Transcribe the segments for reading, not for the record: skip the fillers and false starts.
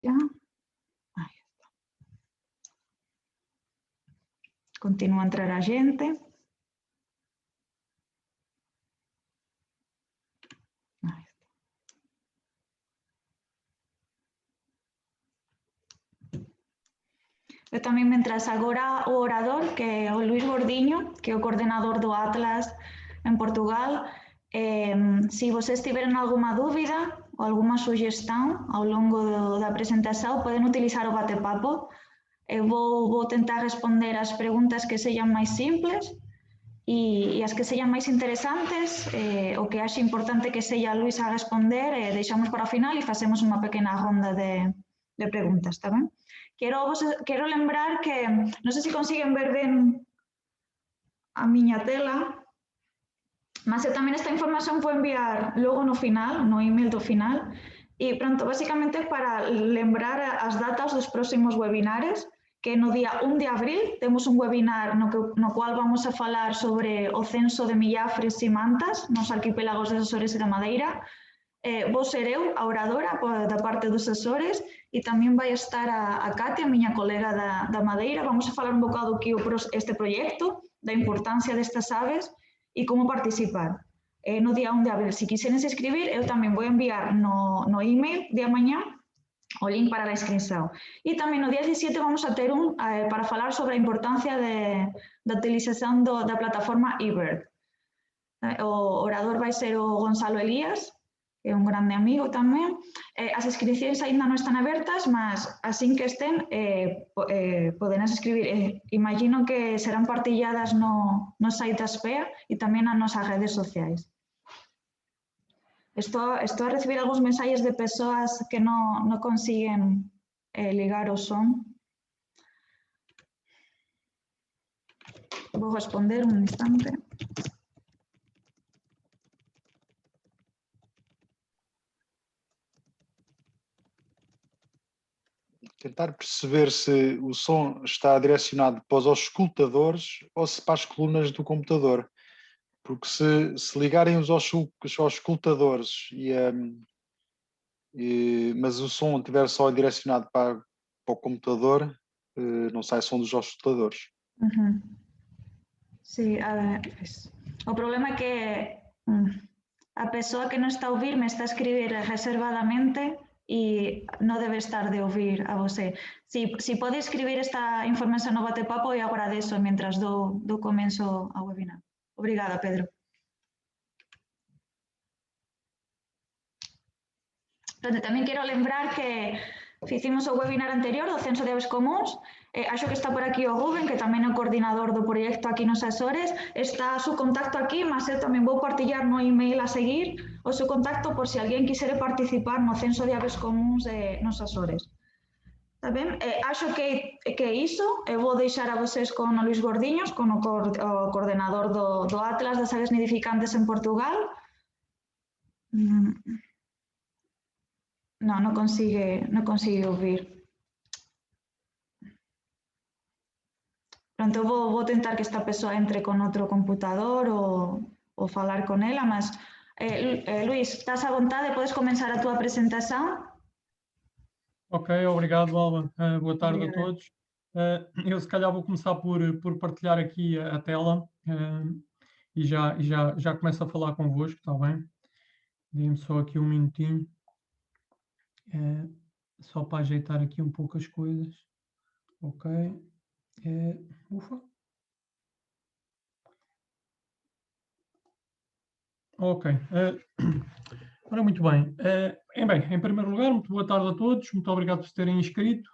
Ya. Ahí está. Continúa a entrar a gente. Ahí está. Eu tamén, mentras agora o orador, que é o Luís Gordiño, que é o coordenador do Atlas en Portugal, se vocês tiverem alguma dúbida ou alguma sugestão ao longo da presentação, podem utilizar o bate-papo. Eu vou tentar responder as preguntas que sejam máis simples e as que sejam máis interesantes, o que axe importante que seja Luís a responder, deixamos para o final e facemos unha pequena ronda de preguntas, está ben? Quero lembrar que, non sei se consiguen ver ben a miña tela, mas eu tamén esta información vou enviar logo no final, no email do final, e pronto, basicamente para lembrar as datas dos próximos webinares, que no día 1 de abril temos un webinar no cual vamos a falar sobre o censo de millafres e mantas nos arquipélagos de Açores e da Madeira. Vou ser eu, a oradora da parte dos Açores, e tamén vai estar a Katia, a miña colega da Madeira. Vamos a falar un bocado aquí este proxecto, da importancia destas aves e como participar. No día 1 de abril, se quiseren escribir, eu tamén vou enviar no email de amanhã o link para a inscripción. E tamén no día 17 vamos a ter un para falar sobre a importancia da utilización da plataforma eBird. O orador vai ser o Gonzalo Elías, que é un grande amigo tamén. As inscripcións aínda non están abertas, mas así que estén, poderás escribir. Imagino que serán partilladas no site da SPEA e tamén nas nosas redes sociais. Estou a recibir algúns mensaxes de persoas que non consiguen ligar o son. Vou responder un instante. Tentar perceber se o som está direcionado para os auscultadores ou se para as colunas do computador. Porque se ligarem os auscultadores mas o som estiver só direcionado para o computador, não sai som dos auscultadores. Sí, a ver, o problema é que a persoa que non está a ouvir me está a escribir reservadamente e non debe estar de ouvir a você. Si pode escribir esta información no bate-papo, eu agradezo mentras do comenzo ao webinar. Obrigada, Pedro. Tamén quero lembrar que fiximos o webinar anterior do censo de aves comúns. Acho que está por aquí o Rubén, que tamén é o coordinador do proxecto aquí nos Açores. Está o seu contacto aquí, mas eu tamén vou partillar no email a seguir o seu contacto por se alguén quisere participar no censo de aves comúns nos Açores. Está ben? Acho que é iso. Eu vou deixar a vocês con o Luís Gordiños, con o coordenador do Atlas das aves nidificantes en Portugal. Non consigue ouvir. Pronto, vou tentar que esta persoa entre con outro computador ou falar con ela, mas Luís, estás à vontade, podes comenzar a tua presentação? Ok, obrigado, Alba. Boa tarde a todos. Eu se calhar vou começar por partilhar aqui a tela e já começo a falar convosco, está bem? Dê-me só aqui um minutinho, só para ajeitar aqui um pouco as coisas. Ok. Ufa. Ok. Ora, muito bem. Em primeiro lugar, muito boa tarde a todos. Muito obrigado por se terem inscrito.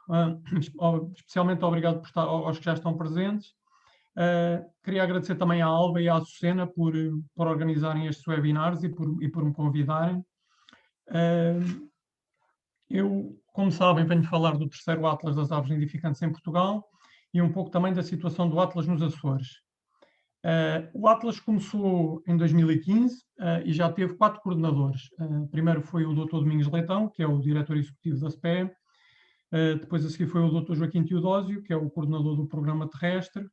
Especialmente obrigado por estar, aos que já estão presentes. Queria agradecer também à Alba e à Açucena por organizarem estes webinars e por me convidarem. Eu, como sabem, venho falar do terceiro Atlas das aves nidificantes em Portugal e um pouco também da situação do Atlas nos Açores. O Atlas começou em 2015 e já teve 4 coordenadores. Primeiro foi o Dr. Domingos Leitão, que é o diretor executivo da SPE. Depois a seguir foi o Dr. Joaquim Teodósio, que é o coordenador do programa terrestre.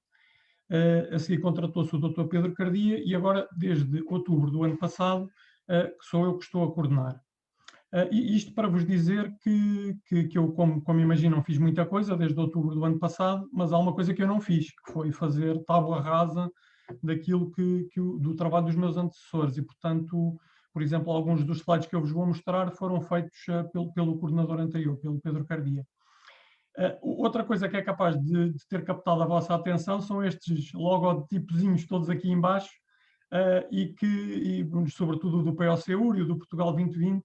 A seguir contratou-se o Dr. Pedro Cardia e agora, desde outubro do ano passado, que sou eu que estou a coordenar. E isto para vos dizer que eu, como imaginam, fiz muita coisa desde outubro do ano passado, mas há uma coisa que eu não fiz, que foi fazer tábua rasa daquilo do trabalho dos meus antecessores. E, portanto, por exemplo, alguns dos slides que eu vos vou mostrar foram feitos pelo coordenador anterior, pelo Pedro Cardia. Outra coisa que é capaz de ter captado a vossa atenção são estes logotipozinhos todos aqui em baixo, e sobretudo do POCUR e do Portugal 2020,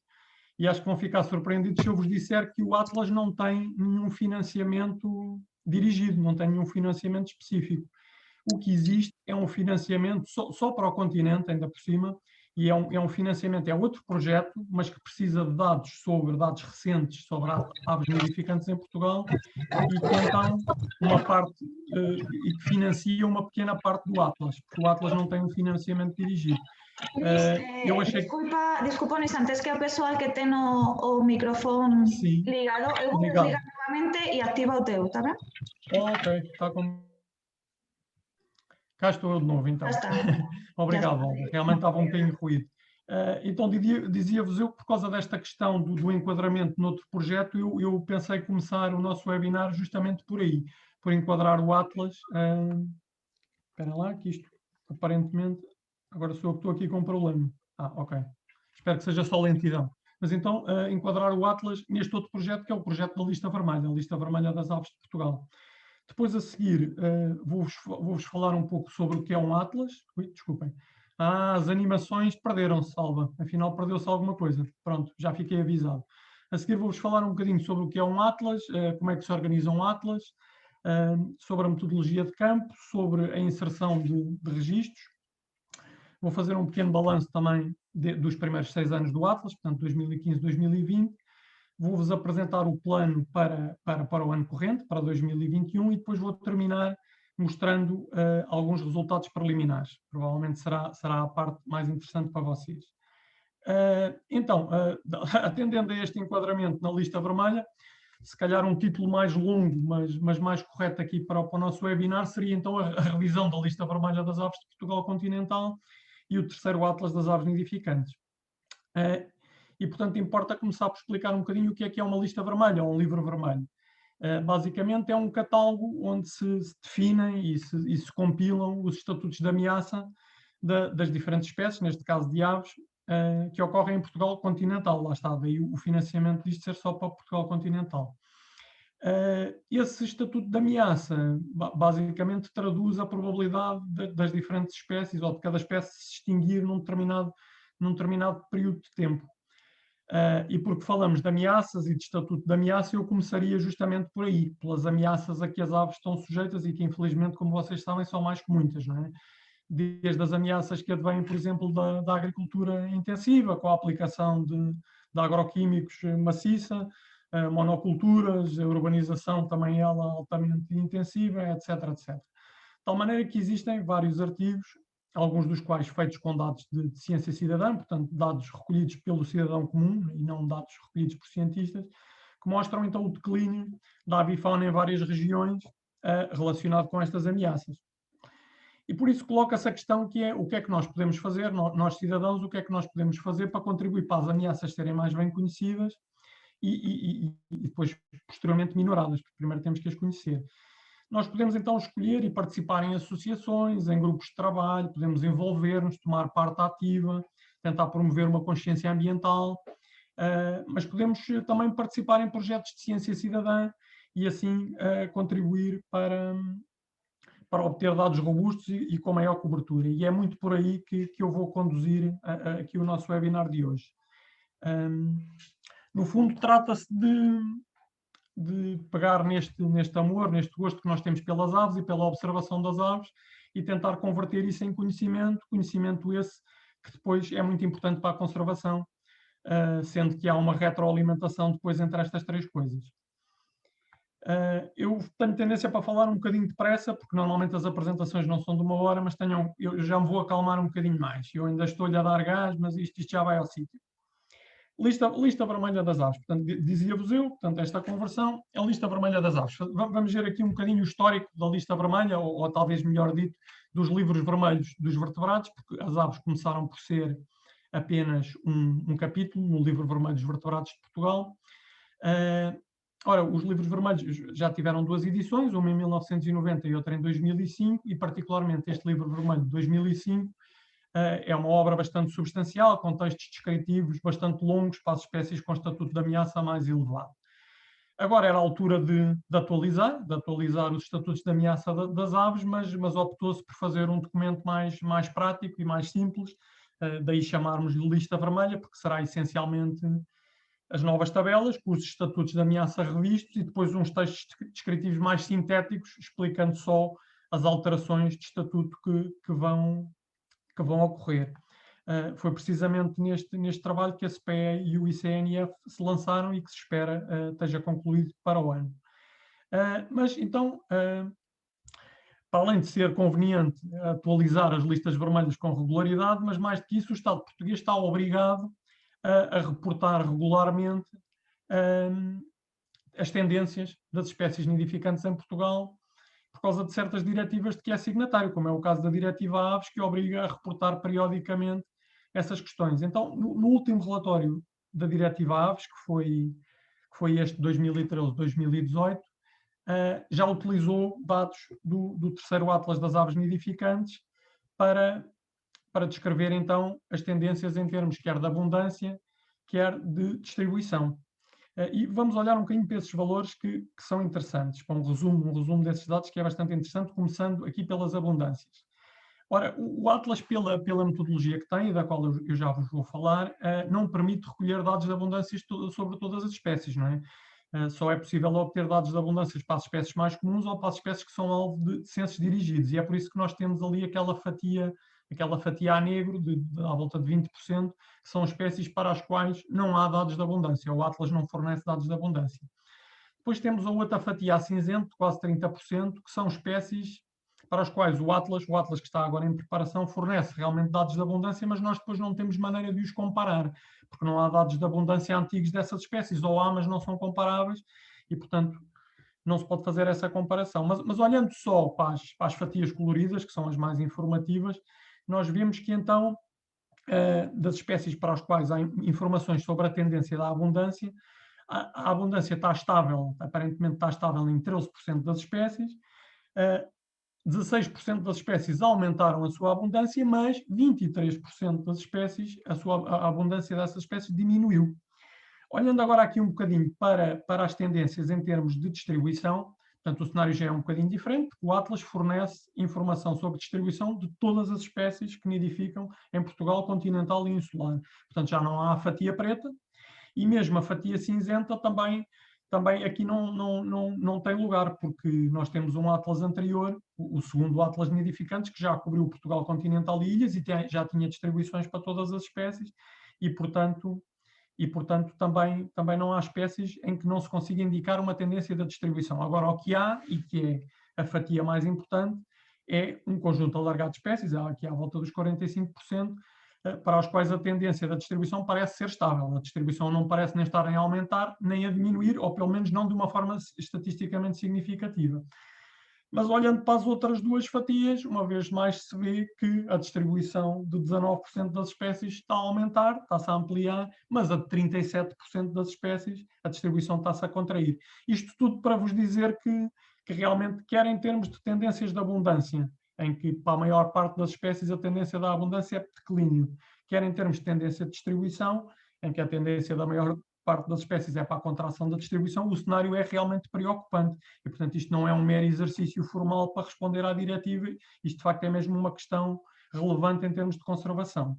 e acho que vão ficar surpreendidos se eu vos disser que o Atlas não tem nenhum financiamento dirigido, não tem nenhum financiamento específico. O que existe é um financiamento só para o continente, ainda por cima, e é um financiamento, é outro projeto, mas que precisa de dados recentes sobre aves nidificantes em Portugal, e que então e que financia uma pequena parte do Atlas, porque o Atlas não tem um financiamento dirigido. Eu achei... Desculpa, Luís, antes que o pessoal que tem o microfone ligado, eu vou desligar novamente e ativa o teu, tá bem? Ok, está com... Cá estou eu de novo, então. Obrigado, Olga. Realmente estava um bocadinho ruído. Então, dizia-vos eu que, por causa desta questão do enquadramento noutro projeto, eu pensei começar o nosso webinar justamente por aí, por enquadrar o Atlas. Espera lá, que isto, aparentemente, agora sou eu que estou aqui com um problema. Ok. Espero que seja só lentidão. Mas então, enquadrar o Atlas neste outro projeto, que é o projeto da Lista Vermelha, a Lista Vermelha das Aves de Portugal. Depois, a seguir, vou-vos falar um pouco sobre o que é um Atlas. Ui, desculpem. As animações perderam-se, Salva. Afinal, perdeu-se alguma coisa. Pronto, já fiquei avisado. A seguir, vou-vos falar um bocadinho sobre o que é um Atlas, como é que se organiza um Atlas, sobre a metodologia de campo, sobre a inserção de registros. Vou fazer um pequeno balanço também dos primeiros 6 anos do Atlas, portanto, 2015-2020. Vou-vos apresentar o plano para o ano corrente, para 2021, e depois vou terminar mostrando alguns resultados preliminares. Provavelmente será a parte mais interessante para vocês. Então, atendendo a este enquadramento na lista vermelha, se calhar um título mais longo, mas mais correto aqui para o nosso webinar, seria então a revisão da lista vermelha das aves de Portugal continental e o terceiro Atlas das aves nidificantes. E, portanto, importa começar por explicar um bocadinho o que é uma lista vermelha ou um livro vermelho. Basicamente, é um catálogo onde se definem e se compilam os estatutos de ameaça das diferentes espécies, neste caso de aves, que ocorrem em Portugal continental. Lá está, daí o financiamento disto ser só para Portugal continental. Esse estatuto de ameaça, basicamente, traduz a probabilidade das diferentes espécies ou de cada espécie se extinguir num determinado período de tempo. E porque falamos de ameaças e de estatuto de ameaça, eu começaria justamente por aí, pelas ameaças a que as aves estão sujeitas e que, infelizmente, como vocês sabem, são mais que muitas, não é? Desde as ameaças que advêm, por exemplo, da agricultura intensiva, com a aplicação de agroquímicos maciça, monoculturas, a urbanização também ela altamente intensiva, etc, etc. De tal maneira que existem vários artigos, alguns dos quais feitos com dados de ciência cidadã, portanto, dados recolhidos pelo cidadão comum e não dados recolhidos por cientistas, que mostram então o declínio da avifauna em várias regiões relacionado com estas ameaças. E por isso coloca-se a questão que é o que é que nós podemos fazer, nós cidadãos, o que é que nós podemos fazer para contribuir para as ameaças serem mais bem conhecidas e depois, posteriormente, minoradas, porque primeiro temos que as conhecer. Nós podemos então escolher e participar em associações, em grupos de trabalho, podemos envolver-nos, tomar parte ativa, tentar promover uma consciência ambiental, mas podemos também participar em projetos de ciência cidadã e assim contribuir para obter dados robustos e com maior cobertura. E é muito por aí que eu vou conduzir aqui o nosso webinar de hoje. No fundo, trata-se de pegar neste amor, neste gosto que nós temos pelas aves e pela observação das aves e tentar converter isso em conhecimento esse que depois é muito importante para a conservação, sendo que há uma retroalimentação depois entre estas três coisas. Eu tenho tendência para falar um bocadinho depressa, porque normalmente as apresentações não são de 1 hora, mas eu já me vou acalmar um bocadinho mais. Eu ainda estou-lhe a dar gás, mas isto já vai ao sítio. Lista vermelha das aves. Portanto, dizia-vos eu, portanto, esta conversão é a lista vermelha das aves. Vamos ver aqui um bocadinho o histórico da lista vermelha, ou talvez melhor dito, dos livros vermelhos dos vertebrados, porque as aves começaram por ser apenas um capítulo no Livro Vermelho dos Vertebrados de Portugal. Ora, os livros vermelhos já tiveram 2 edições, uma em 1990 e outra em 2005, e particularmente este livro vermelho de 2005 é uma obra bastante substancial, com textos descritivos bastante longos para as espécies com estatuto de ameaça mais elevado. Agora era a altura de atualizar os estatutos de ameaça das aves, mas optou-se por fazer um documento mais prático e mais simples, daí chamarmos-lhe lista vermelha, porque será essencialmente as novas tabelas, com os estatutos de ameaça revistos e depois uns textos descritivos mais sintéticos, explicando só as alterações de estatuto que vão ocorrer. Foi precisamente neste trabalho que a SPE e o ICNF se lançaram e que se espera esteja concluído para o ano. Mas então, para além de ser conveniente atualizar as listas vermelhas com regularidade, mas mais do que isso, o Estado português está obrigado a reportar regularmente as tendências das espécies nidificantes em Portugal, por causa de certas diretivas de que é signatário, como é o caso da Diretiva Aves, que obriga a reportar periodicamente essas questões. Então, no último relatório da Diretiva Aves, que foi este 2013-2018, já utilizou dados do terceiro Atlas das Aves Nidificantes para descrever, então, as tendências em termos quer de abundância, quer de distribuição. E vamos olhar um bocadinho para esses valores que são interessantes, para um resumo desses dados que é bastante interessante, começando aqui pelas abundâncias. Ora, o Atlas, pela metodologia que tem, e da qual eu já vos vou falar, não permite recolher dados de abundâncias sobre todas as espécies, não é? Só é possível obter dados de abundâncias para as espécies mais comuns ou para as espécies que são alvo de censos dirigidos, e é por isso que nós temos ali aquela fatia a negro, à volta de 20%, que são espécies para as quais não há dados de abundância, o Atlas não fornece dados de abundância. Depois temos a outra fatia a cinzento, quase 30%, que são espécies para as quais o Atlas que está agora em preparação, fornece realmente dados de abundância, mas nós depois não temos maneira de os comparar, porque não há dados de abundância antigos dessas espécies, ou há, mas não são comparáveis, e, portanto, não se pode fazer essa comparação. Mas olhando só para as fatias coloridas, que são as mais informativas, nós vemos que, então, das espécies para as quais há informações sobre a tendência da abundância, a abundância está estável, aparentemente está estável em 13% das espécies, 16% das espécies aumentaram a sua abundância, mas 23% das espécies, a abundância dessas espécies diminuiu. Olhando agora aqui um bocadinho para as tendências em termos de distribuição, portanto o cenário já é um bocadinho diferente, porque o Atlas fornece informação sobre distribuição de todas as espécies que nidificam em Portugal continental e insular. Portanto já não há a fatia preta, e mesmo a fatia cinzenta também aqui não tem lugar, porque nós temos um Atlas anterior, o segundo Atlas de nidificantes, que já cobriu Portugal continental e ilhas e já tinha distribuições para todas as espécies, e portanto também não há espécies em que não se consiga indicar uma tendência da distribuição. Agora, o que há, e que é a fatia mais importante, é um conjunto alargado de espécies, aqui à volta dos 45%, para os quais a tendência da distribuição parece ser estável. A distribuição não parece nem estar em aumentar, nem a diminuir, ou pelo menos não de uma forma estatisticamente significativa. Mas olhando para as outras duas fatias, uma vez mais se vê que a distribuição de 19% das espécies está a aumentar, está-se a ampliar, mas a de 37% das espécies, a distribuição está-se a contrair. Isto tudo para vos dizer que realmente, quer em termos de tendências de abundância, em que para a maior parte das espécies a tendência da abundância é declínio, quer em termos de tendência de distribuição, em que a tendência da maior parte das espécies é para a contração da distribuição, o cenário é realmente preocupante. E, portanto, isto não é um mero exercício formal para responder à diretiva, isto de facto é mesmo uma questão relevante em termos de conservação.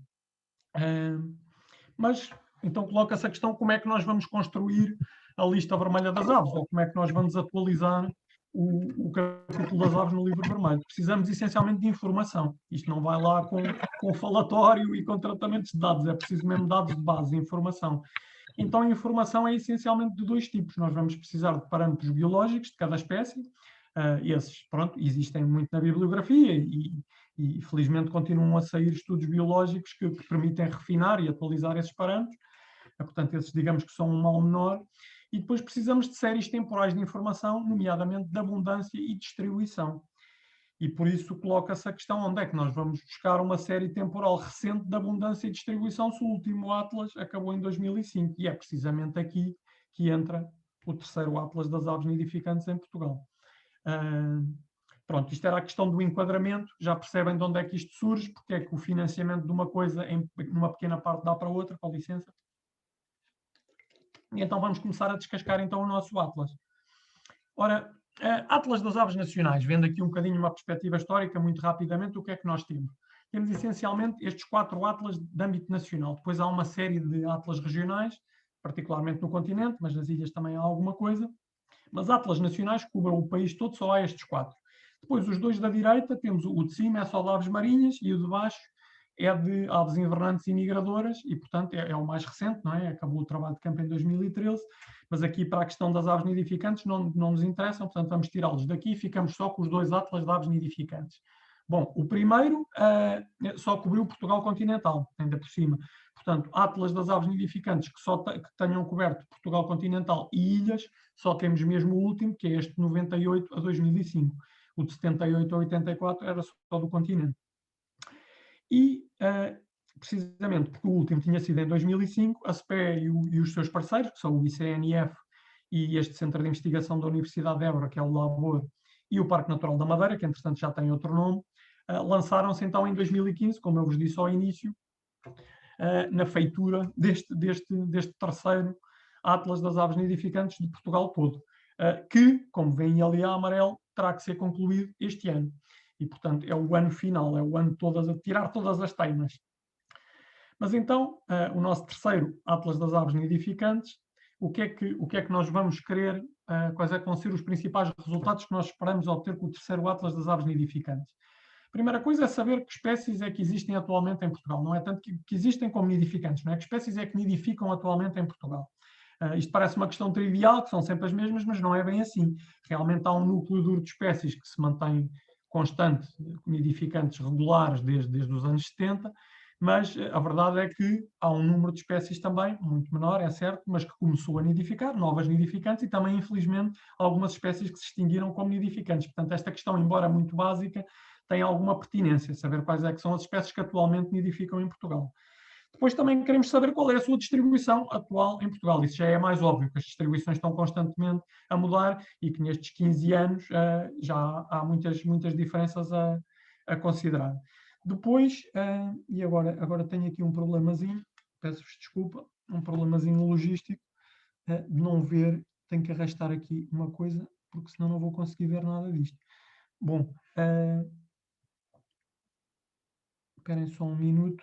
Mas, então, coloca-se a questão como é que nós vamos construir a lista vermelha das aves, ou como é que nós vamos atualizar o capítulo das aves no livro vermelho. Precisamos essencialmente de informação. Isto não vai lá com falatório e com tratamentos de dados, é preciso mesmo dados de base, informação. Então a informação é essencialmente de dois tipos. Nós vamos precisar de parâmetros biológicos de cada espécie. Esses, pronto, existem muito na bibliografia e felizmente continuam a sair estudos biológicos que permitem refinar e atualizar esses parâmetros. Portanto, esses digamos que são um mal menor. E depois precisamos de séries temporais de informação, nomeadamente de abundância e distribuição. E por isso coloca-se a questão onde é que nós vamos buscar uma série temporal recente de abundância e distribuição se o último Atlas acabou em 2005. E é precisamente aqui que entra o terceiro Atlas das aves nidificantes em Portugal. Pronto, isto era a questão do enquadramento, já percebem de onde é que isto surge, porque é que o financiamento de uma coisa em uma pequena parte dá para outra, com licença. E então vamos começar a descascar então o nosso Atlas. Ora, Atlas das Aves Nacionais, vendo aqui um bocadinho uma perspectiva histórica, muito rapidamente, o que é que nós temos? Temos essencialmente estes 4 Atlas de âmbito nacional. Depois há uma série de Atlas regionais, particularmente no continente, mas nas ilhas também há alguma coisa. Mas Atlas nacionais que cobrem o país todo, só há estes 4. Depois, os 2 da direita, temos o de cima é só de aves marinhas e o de baixo é de aves invernantes e migradoras e, portanto, é o mais recente, não é? Acabou o trabalho de campo em 2013, mas aqui para a questão das aves nidificantes não nos interessam, portanto vamos tirá-los daqui e ficamos só com os 2 Atlas de aves nidificantes. Bom, o primeiro só cobriu Portugal continental, ainda por cima. Portanto, Atlas das aves nidificantes que tenham coberto Portugal continental e ilhas, só temos mesmo o último, que é este de 98 a 2005. O de 78 a 84 era só do continente. E, precisamente porque o último tinha sido em 2005, a SPE e os seus parceiros, que são o ICNF e este Centro de Investigação da Universidade de Évora, que é o LABOR, e o Parque Natural da Madeira, que entretanto já tem outro nome, lançaram-se então em 2015, como eu vos disse ao início, na feitura deste terceiro Atlas das Aves Nidificantes de Portugal todo, que, como veem ali a amarelo, terá que ser concluído este ano. E, portanto, é o ano final, é o ano de tirar todas as teimas. Mas então, o nosso terceiro Atlas das Aves Nidificantes, o que é que nós vamos querer, quais é que vão ser os principais resultados que nós esperamos obter com o terceiro Atlas das Aves Nidificantes? A primeira coisa é saber que espécies é que existem atualmente em Portugal. Não é tanto que existem como nidificantes, não é? Que espécies é que nidificam atualmente em Portugal. Isto parece uma questão trivial, que são sempre as mesmas, mas não é bem assim. Realmente há um núcleo duro de espécies que se mantém constante, nidificantes regulares desde os anos 70, mas a verdade é que há um número de espécies também, muito menor, é certo, mas que começou a nidificar, novas nidificantes, e também, infelizmente, algumas espécies que se extinguiram como nidificantes. Portanto, esta questão, embora muito básica, tem alguma pertinência, saber quais é que são as espécies que atualmente nidificam em Portugal. Depois também queremos saber qual é a sua distribuição atual em Portugal. Isso já é mais óbvio, que as distribuições estão constantemente a mudar e que nestes 15 anos já há muitas diferenças a considerar. Depois, e agora tenho aqui um problemazinho, peço-vos desculpa, um problemazinho logístico, de não ver, tenho que arrastar aqui uma coisa, porque senão não vou conseguir ver nada disto. Bom, esperem só um minuto.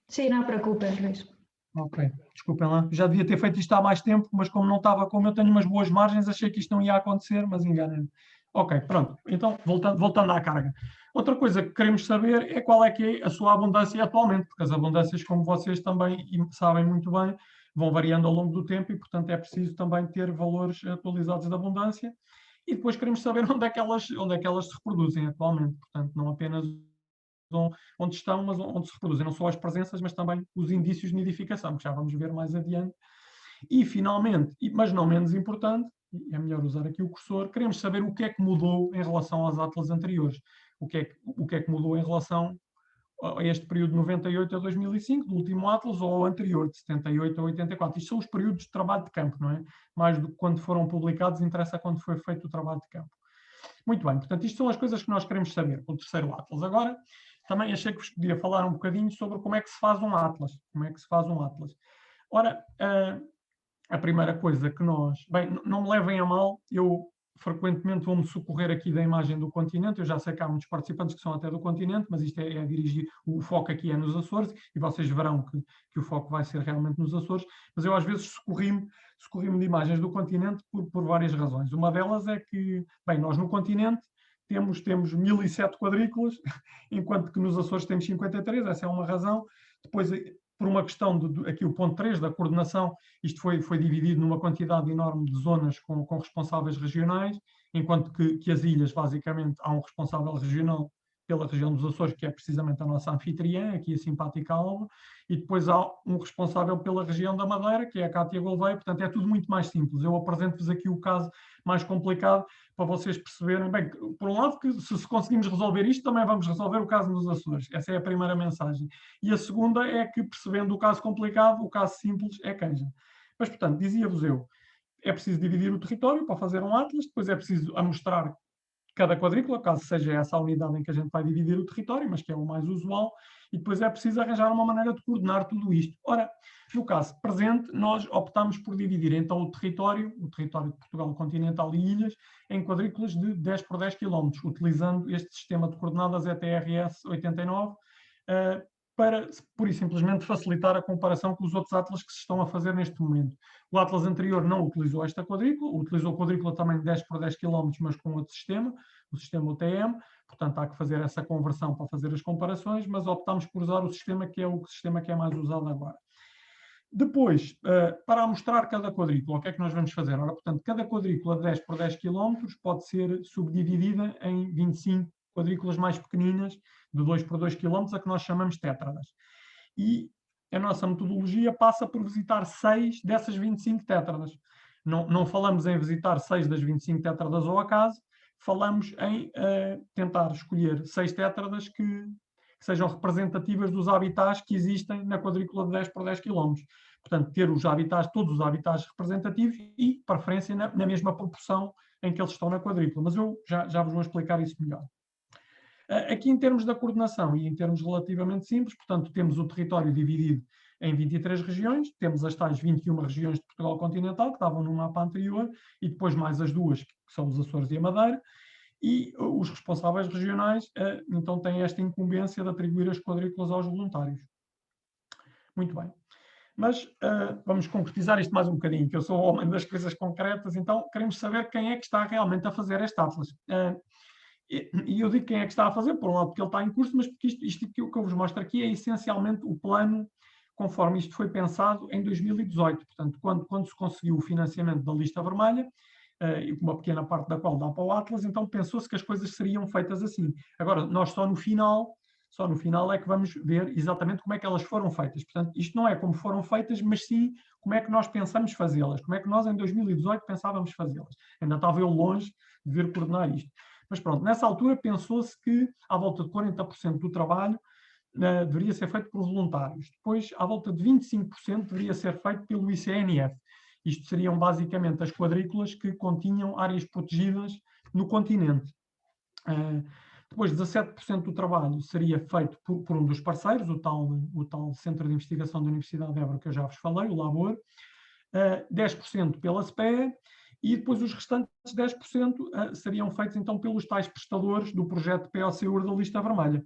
Sim, não preocupes, Luís. Ok, desculpem lá. Já devia ter feito isto há mais tempo, mas como não estava, como eu tenho umas boas margens, achei que isto não ia acontecer, mas enganei-me. Ok, pronto. Então, voltando à carga. Outra coisa que queremos saber é qual é que é a sua abundância atualmente, porque as abundâncias, como vocês também sabem muito bem, vão variando ao longo do tempo e, portanto, é preciso também ter valores atualizados de abundância. E depois queremos saber onde é que elas se reproduzem atualmente. Portanto, não apenas onde estão, mas onde se reproduzem não só as presenças, mas também os indícios de nidificação, que já vamos ver mais adiante. E, finalmente, mas não menos importante, é melhor usar aqui o cursor, queremos saber o que é que mudou em relação aos atlas anteriores. O que é que mudou em relação a este período de 98 a 2005, do último atlas, ou ao anterior, de 78 a 84. Isto são os períodos de trabalho de campo, não é? Mais do que quando foram publicados, interessa quando foi feito o trabalho de campo. Muito bem, portanto, isto são as coisas que nós queremos saber com o terceiro atlas. Agora, também achei que vos podia falar um bocadinho sobre como é que se faz um atlas. Ora, a primeira coisa que nós... Bem, não me levem a mal, eu frequentemente vou-me socorrer aqui da imagem do continente. Eu já sei que há muitos participantes que são até do continente, mas isto é dirigir... O foco aqui é nos Açores, e vocês verão que o foco vai ser realmente nos Açores, mas eu às vezes socorri-me de imagens do continente por várias razões. Uma delas é que, bem, nós no continente temos 1007 quadrículas, enquanto que nos Açores temos 53, essa é uma razão. Depois, por uma questão aqui o ponto 3 da coordenação, isto foi dividido numa quantidade enorme de zonas com responsáveis regionais, enquanto que as ilhas, basicamente, há um responsável regional pela região dos Açores, que é precisamente a nossa anfitriã, aqui a simpática Alva, e depois há um responsável pela região da Madeira, que é a Cátia Gouveia. Portanto, é tudo muito mais simples. Eu apresento-vos aqui o caso mais complicado para vocês perceberem, bem, por um lado, que se conseguimos resolver isto, também vamos resolver o caso nos Açores. Essa é a primeira mensagem. E a segunda é que, percebendo o caso complicado, o caso simples é canja. Mas, portanto, dizia-vos eu, é preciso dividir o território para fazer um atlas, depois é preciso mostrar cada quadrícula, caso seja essa a unidade em que a gente vai dividir o território, mas que é o mais usual, e depois é preciso arranjar uma maneira de coordenar tudo isto. Ora, no caso presente, nós optamos por dividir então o território de Portugal continental e ilhas, em quadrículas de 10 por 10 km, utilizando este sistema de coordenadas ETRS 89, para, pura e simplesmente, facilitar a comparação com os outros atlas que se estão a fazer neste momento. O atlas anterior não utilizou esta quadrícula, utilizou a quadrícula também de 10 por 10 km, mas com outro sistema, o sistema UTM, portanto há que fazer essa conversão para fazer as comparações, mas optámos por usar o sistema que é mais usado agora. Depois, para mostrar cada quadrícula, o que é que nós vamos fazer? Ora, portanto, cada quadrícula de 10 por 10 km pode ser subdividida em 25 quadrículas mais pequeninas, de 2 por 2 km, a que nós chamamos tétradas. E a nossa metodologia passa por visitar 6 dessas 25 tétradas. Não falamos em visitar 6 das 25 tétradas ao acaso, falamos em tentar escolher 6 tétradas que sejam representativas dos habitats que existem na quadrícula de 10 por 10 km. Portanto, ter os habitats, todos os habitats representativos e, preferência, na mesma proporção em que eles estão na quadrícula. Mas eu já vos vou explicar isso melhor. Aqui, em termos da coordenação e em termos relativamente simples, portanto, temos o território dividido em 23 regiões, temos as tais 21 regiões de Portugal continental, que estavam no mapa anterior, e depois mais as duas, que são os Açores e a Madeira, e os responsáveis regionais, então, têm esta incumbência de atribuir as quadrículas aos voluntários. Muito bem. Mas vamos concretizar isto mais um bocadinho, que eu sou o homem das coisas concretas, então queremos saber quem é que está realmente a fazer este atlas. E eu digo quem é que está a fazer, por um lado porque ele está em curso, mas porque isto que eu vos mostro aqui é essencialmente o plano conforme isto foi pensado em 2018. Portanto, quando se conseguiu o financiamento da lista vermelha, e uma pequena parte da qual dá para o Atlas, então pensou-se que as coisas seriam feitas assim. Agora, nós só no final é que vamos ver exatamente como é que elas foram feitas. Portanto, isto não é como foram feitas, mas sim como é que nós pensamos fazê-las, como é que nós em 2018 pensávamos fazê-las. Ainda estava eu longe de vir coordenar isto. Mas pronto, nessa altura pensou-se que à volta de 40% do trabalho deveria ser feito por voluntários. Depois, à volta de 25% deveria ser feito pelo ICNF. Isto seriam basicamente as quadrículas que continham áreas protegidas no continente. Depois, 17% do trabalho seria feito por um dos parceiros, o tal Centro de Investigação da Universidade de Évora, que eu já vos falei, o LABOR, 10% pela SPE, e depois os restantes 10% seriam feitos então pelos tais prestadores do projeto POCUR da lista vermelha,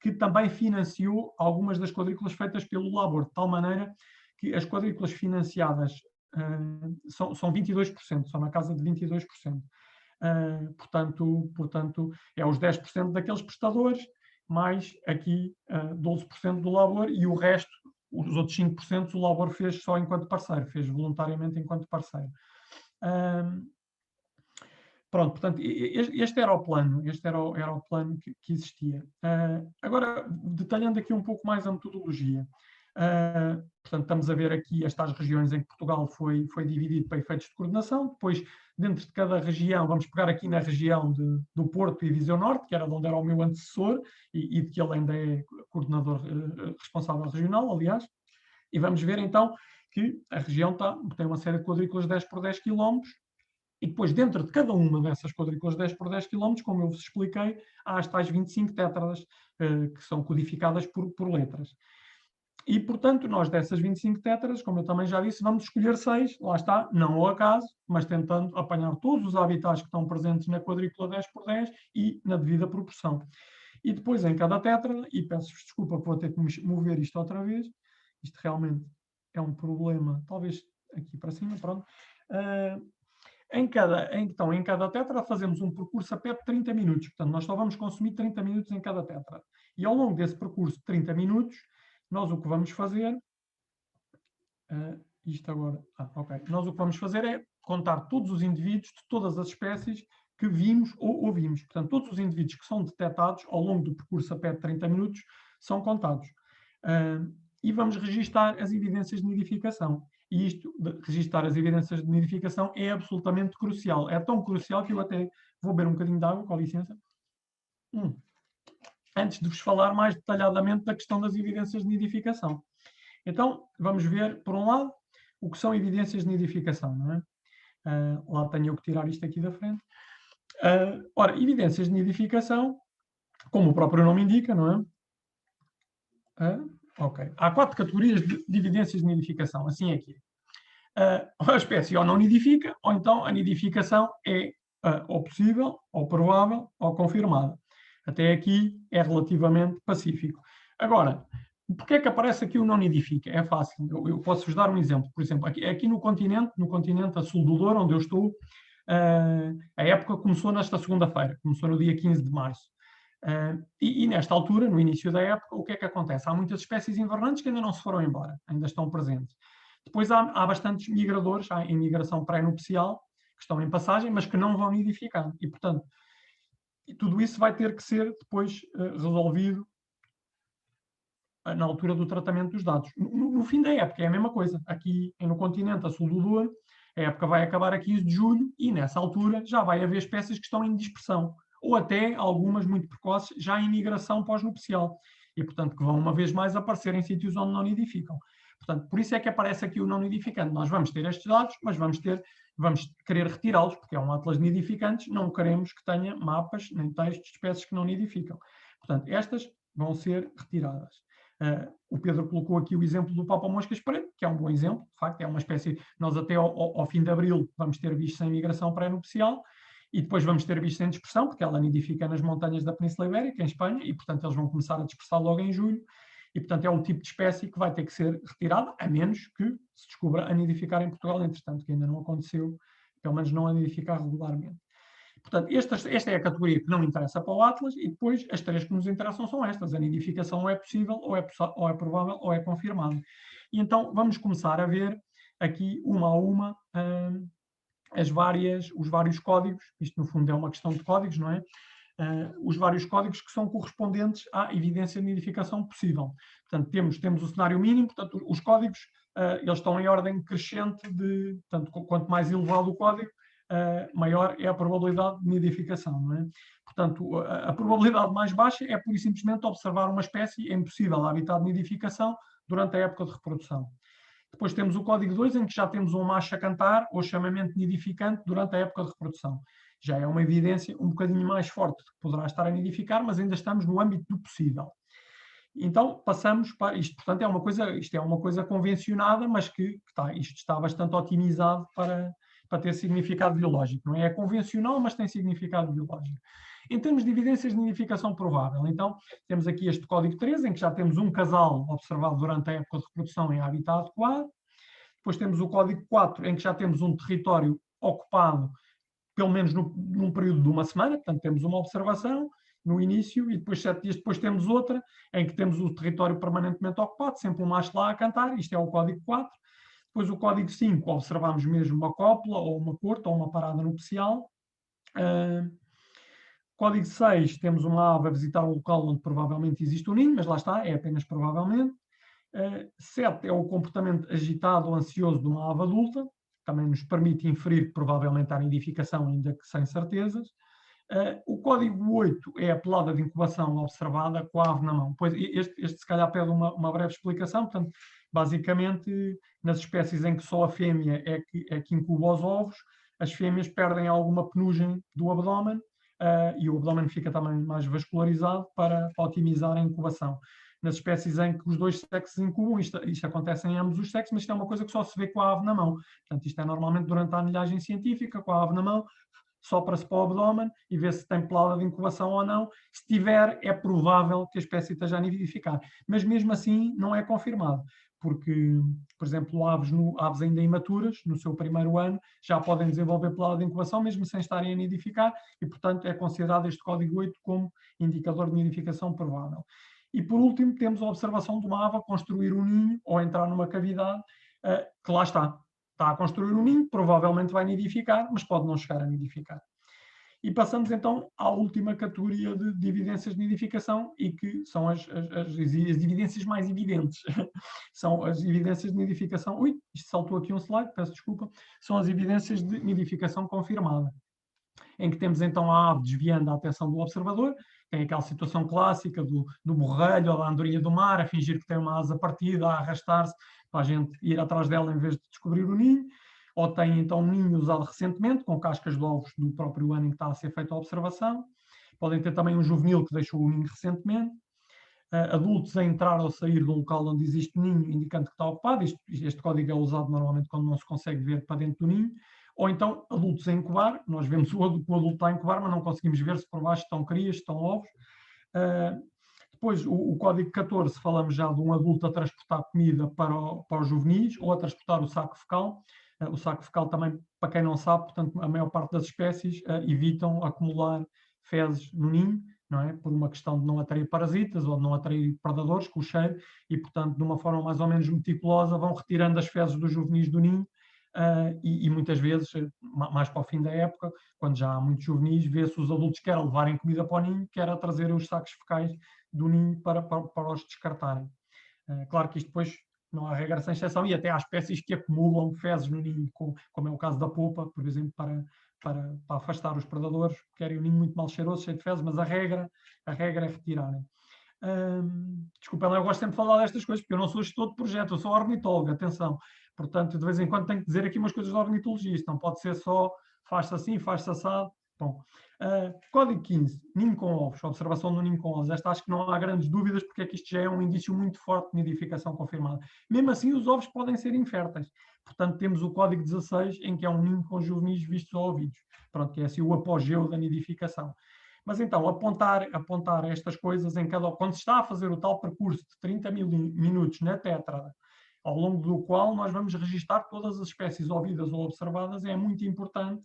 que também financiou algumas das quadrículas feitas pelo LABOR, de tal maneira que as quadrículas financiadas são 22%, são na casa de 22%. Portanto, é os 10% daqueles prestadores, mais aqui 12% do LABOR, e o resto, os outros 5%, o LABOR fez só enquanto parceiro, fez voluntariamente enquanto parceiro. Pronto, portanto, este era o plano, era o plano que existia. Agora, detalhando aqui um pouco mais a metodologia. Portanto, estamos a ver aqui estas regiões em que Portugal foi dividido para efeitos de coordenação. Depois, dentro de cada região, vamos pegar aqui na região do Porto e Viseu Norte, que era de onde era o meu antecessor, e de que ele ainda é coordenador responsável regional, aliás, e vamos ver então que a região tem uma série de quadrículas de 10 por 10 km, e depois, dentro de cada uma dessas quadrículas de 10 por 10 km, como eu vos expliquei, há as tais 25 tétradas que são codificadas por letras. E, portanto, nós dessas 25 tétradas, como eu também já disse, vamos escolher 6, lá está, não ao acaso, mas tentando apanhar todos os habitats que estão presentes na quadrícula 10 por 10 e na devida proporção. E depois, em cada tétrada, e peço-vos desculpa por ter que mover isto outra vez, isto realmente é um problema, talvez aqui para cima, pronto. Em cada tétrada fazemos um percurso a pé de 30 minutos, portanto, nós só vamos consumir 30 minutos em cada tétrada. E ao longo desse percurso de 30 minutos, nós o que vamos fazer, nós o que vamos fazer é contar todos os indivíduos de todas as espécies que vimos ou ouvimos. Portanto, todos os indivíduos que são detectados ao longo do percurso a pé de 30 minutos são contados. E vamos registar as evidências de nidificação. E isto, de registar as evidências de nidificação, é absolutamente crucial. É tão crucial que eu até vou beber um bocadinho de água, com licença. Antes de vos falar mais detalhadamente da questão das evidências de nidificação. Então, vamos ver, por um lado, o que são evidências de nidificação, não é? Lá tenho eu que tirar isto aqui da frente. Ora, evidências de nidificação, como o próprio nome indica, não é? Ok. Há 4 categorias de evidências de nidificação, assim é que é. A espécie ou não nidifica, ou então a nidificação é ou possível, ou provável, ou confirmada. Até aqui é relativamente pacífico. Agora, porquê é que aparece aqui o não nidifica? É fácil. Eu posso-vos dar um exemplo. Por exemplo, aqui no continente a sul do Douro, onde eu estou, a época começou nesta segunda-feira, começou no dia 15 de março. E nesta altura, no início da época, o que é que acontece? Há muitas espécies invernantes que ainda não se foram embora, ainda estão presentes. Depois há bastantes migradores, há em migração pré-nupcial, que estão em passagem, mas que não vão nidificar. E, portanto, tudo isso vai ter que ser depois resolvido na altura do tratamento dos dados. No fim da época é a mesma coisa. Aqui no continente a sul do Douro, a época vai acabar a 15 de julho e nessa altura já vai haver espécies que estão em dispersão, ou até algumas muito precoces já em migração pós-nupcial. E, portanto, que vão uma vez mais aparecer em sítios onde não nidificam. Portanto, por isso é que aparece aqui o não nidificante. Nós vamos ter estes dados, mas vamos querer retirá-los, porque é um atlas de nidificantes, não queremos que tenha mapas nem textos de espécies que não nidificam. Portanto, estas vão ser retiradas. O Pedro colocou aqui o exemplo do papa-moscas preto, que é um bom exemplo, de facto, é uma espécie, nós até ao fim de abril vamos ter bichos em migração pré-nupcial, e depois vamos ter bichos em dispersão, porque ela nidifica nas montanhas da Península Ibérica, em Espanha, e portanto eles vão começar a dispersar logo em julho, e portanto é o tipo de espécie que vai ter que ser retirada, a menos que se descubra a nidificar em Portugal, entretanto, que ainda não aconteceu, pelo menos não a nidificar regularmente. Portanto, esta é a categoria que não interessa para o Atlas, e depois as 3 que nos interessam são estas. A nidificação ou é possível, ou é provável, ou é confirmada. E então vamos começar a ver aqui, uma a uma, os vários códigos. Isto, no fundo, é uma questão de códigos, não é? Os vários códigos que são correspondentes à evidência de nidificação possível. Portanto, temos o cenário mínimo, portanto, os códigos eles estão em ordem crescente portanto, quanto mais elevado o código, maior é a probabilidade de nidificação, não é? Portanto, a probabilidade mais baixa é pura e simplesmente observar uma espécie em possível habitat de nidificação durante a época de reprodução. Depois temos o código 2, em que já temos um macho a cantar ou chamamento nidificante durante a época de reprodução. Já é uma evidência um bocadinho mais forte, que poderá estar a nidificar, mas ainda estamos no âmbito do possível. Então, passamos para isto. Portanto, isto é uma coisa convencionada, mas isto está bastante otimizado para ter significado biológico. Não é? É convencional, mas tem significado biológico. Em termos de evidências de nidificação provável, então, temos aqui este código 3, em que já temos um casal observado durante a época de reprodução em habitat adequado. Depois temos o código 4, em que já temos um território ocupado, pelo menos num período de uma semana, portanto, temos uma observação no início e depois 7 dias depois temos outra, em que temos o território permanentemente ocupado, sempre um macho lá a cantar, isto é o código 4. Depois o código 5, observamos mesmo uma cópula, ou uma corte, ou uma parada nupcial. Código 6, temos uma ave a visitar o local onde provavelmente existe um ninho, mas lá está, é apenas provavelmente. 7 é o comportamento agitado ou ansioso de uma ave adulta, também nos permite inferir que provavelmente há nidificação, ainda que sem certezas. O código 8 é a pelada de incubação observada com a ave na mão. Pois este se calhar pede uma breve explicação. Portanto, basicamente, nas espécies em que só a fêmea é que incuba os ovos, as fêmeas perdem alguma penugem do abdômen e o abdômen fica também mais vascularizado para otimizar a incubação. Nas espécies em que os dois sexos incubam, isto acontece em ambos os sexos, mas isto é uma coisa que só se vê com a ave na mão. Portanto, isto é normalmente durante a anilhagem científica, com a ave na mão, sopra-se para o abdômen e vê se tem pelada de incubação ou não. Se tiver, é provável que a espécie esteja a nidificar. Mas mesmo assim não é confirmado, porque, por exemplo, aves ainda imaturas, no seu primeiro ano, já podem desenvolver pelada de incubação, mesmo sem estarem a nidificar, e, portanto, é considerado este código 8 como indicador de nidificação provável. E, por último, temos a observação de uma ave a construir um ninho ou entrar numa cavidade, que lá está a construir um ninho, provavelmente vai nidificar, mas pode não chegar a nidificar. E passamos então à última categoria de evidências de nidificação, e que são as evidências mais evidentes. São as evidências de nidificação. Ui, isto saltou aqui um slide, peço desculpa. São as evidências de nidificação confirmada, em que temos então a ave desviando a atenção do observador. Tem aquela situação clássica do borrelho ou da andorinha do mar, a fingir que tem uma asa partida, a arrastar-se para a gente ir atrás dela em vez de descobrir o ninho. Ou tem então um ninho usado recentemente, com cascas de ovos do próprio ano em que está a ser feita a observação. Podem ter também um juvenil que deixou o ninho recentemente. Adultos a entrar ou sair de um local onde existe ninho, indicando que está ocupado. Este código é usado normalmente quando não se consegue ver para dentro do ninho. Ou então adultos a incubar. Nós vemos o adulto está a incubar, mas não conseguimos ver se por baixo estão crias, estão ovos. Depois, o código 14, falamos já de um adulto a transportar comida para os juvenis ou a transportar o saco fecal. O saco fecal também, para quem não sabe, portanto, a maior parte das espécies evitam acumular fezes no ninho, não é? Por uma questão de não atrair parasitas ou de não atrair predadores com o cheiro, e, portanto, de uma forma mais ou menos meticulosa, vão retirando as fezes dos juvenis do ninho. E muitas vezes, mais para o fim da época, quando já há muitos juvenis, vê-se os adultos quer a levarem comida para o ninho, quer a trazer os sacos fecais do ninho para os descartarem. Claro que isto depois não há regra sem exceção, e até há espécies que acumulam fezes no ninho, como é o caso da polpa, por exemplo, para afastar os predadores, querem um ninho muito mal cheiroso, cheio de fezes, mas a regra é retirarem. Desculpem, eu gosto sempre de falar destas coisas, porque eu não sou gestor de projeto, eu sou ornitólogo, atenção. Portanto, de vez em quando tenho que dizer aqui umas coisas de ornitologista, não pode ser só faz-se assim, faz-se assado. Bom, código 15, ninho com ovos, observação do ninho com ovos. Esta acho que não há grandes dúvidas, porque é que isto já é um indício muito forte de nidificação confirmada. Mesmo assim, os ovos podem ser inférteis. Portanto, temos o código 16, em que é um ninho com juvenis vistos ou ouvidos. Pronto, que é assim o apogeu da nidificação. Mas então, apontar estas coisas quando se está a fazer o tal percurso de 30 minutos na tétrada, ao longo do qual nós vamos registar todas as espécies ouvidas ou observadas, é muito importante,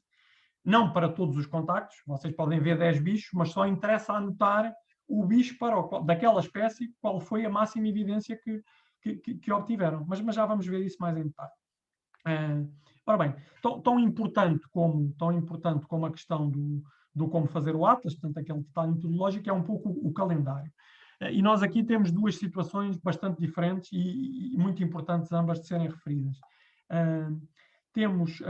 não para todos os contactos, vocês podem ver 10 bichos, mas só interessa anotar o bicho daquela espécie, qual foi a máxima evidência que obtiveram. Mas já vamos ver isso mais em detalhe. Ora bem, tão importante como a questão do como fazer o Atlas, portanto, aquele detalhe metodológico, é um pouco o calendário. E nós aqui temos duas situações bastante diferentes e muito importantes ambas de serem referidas. Temos,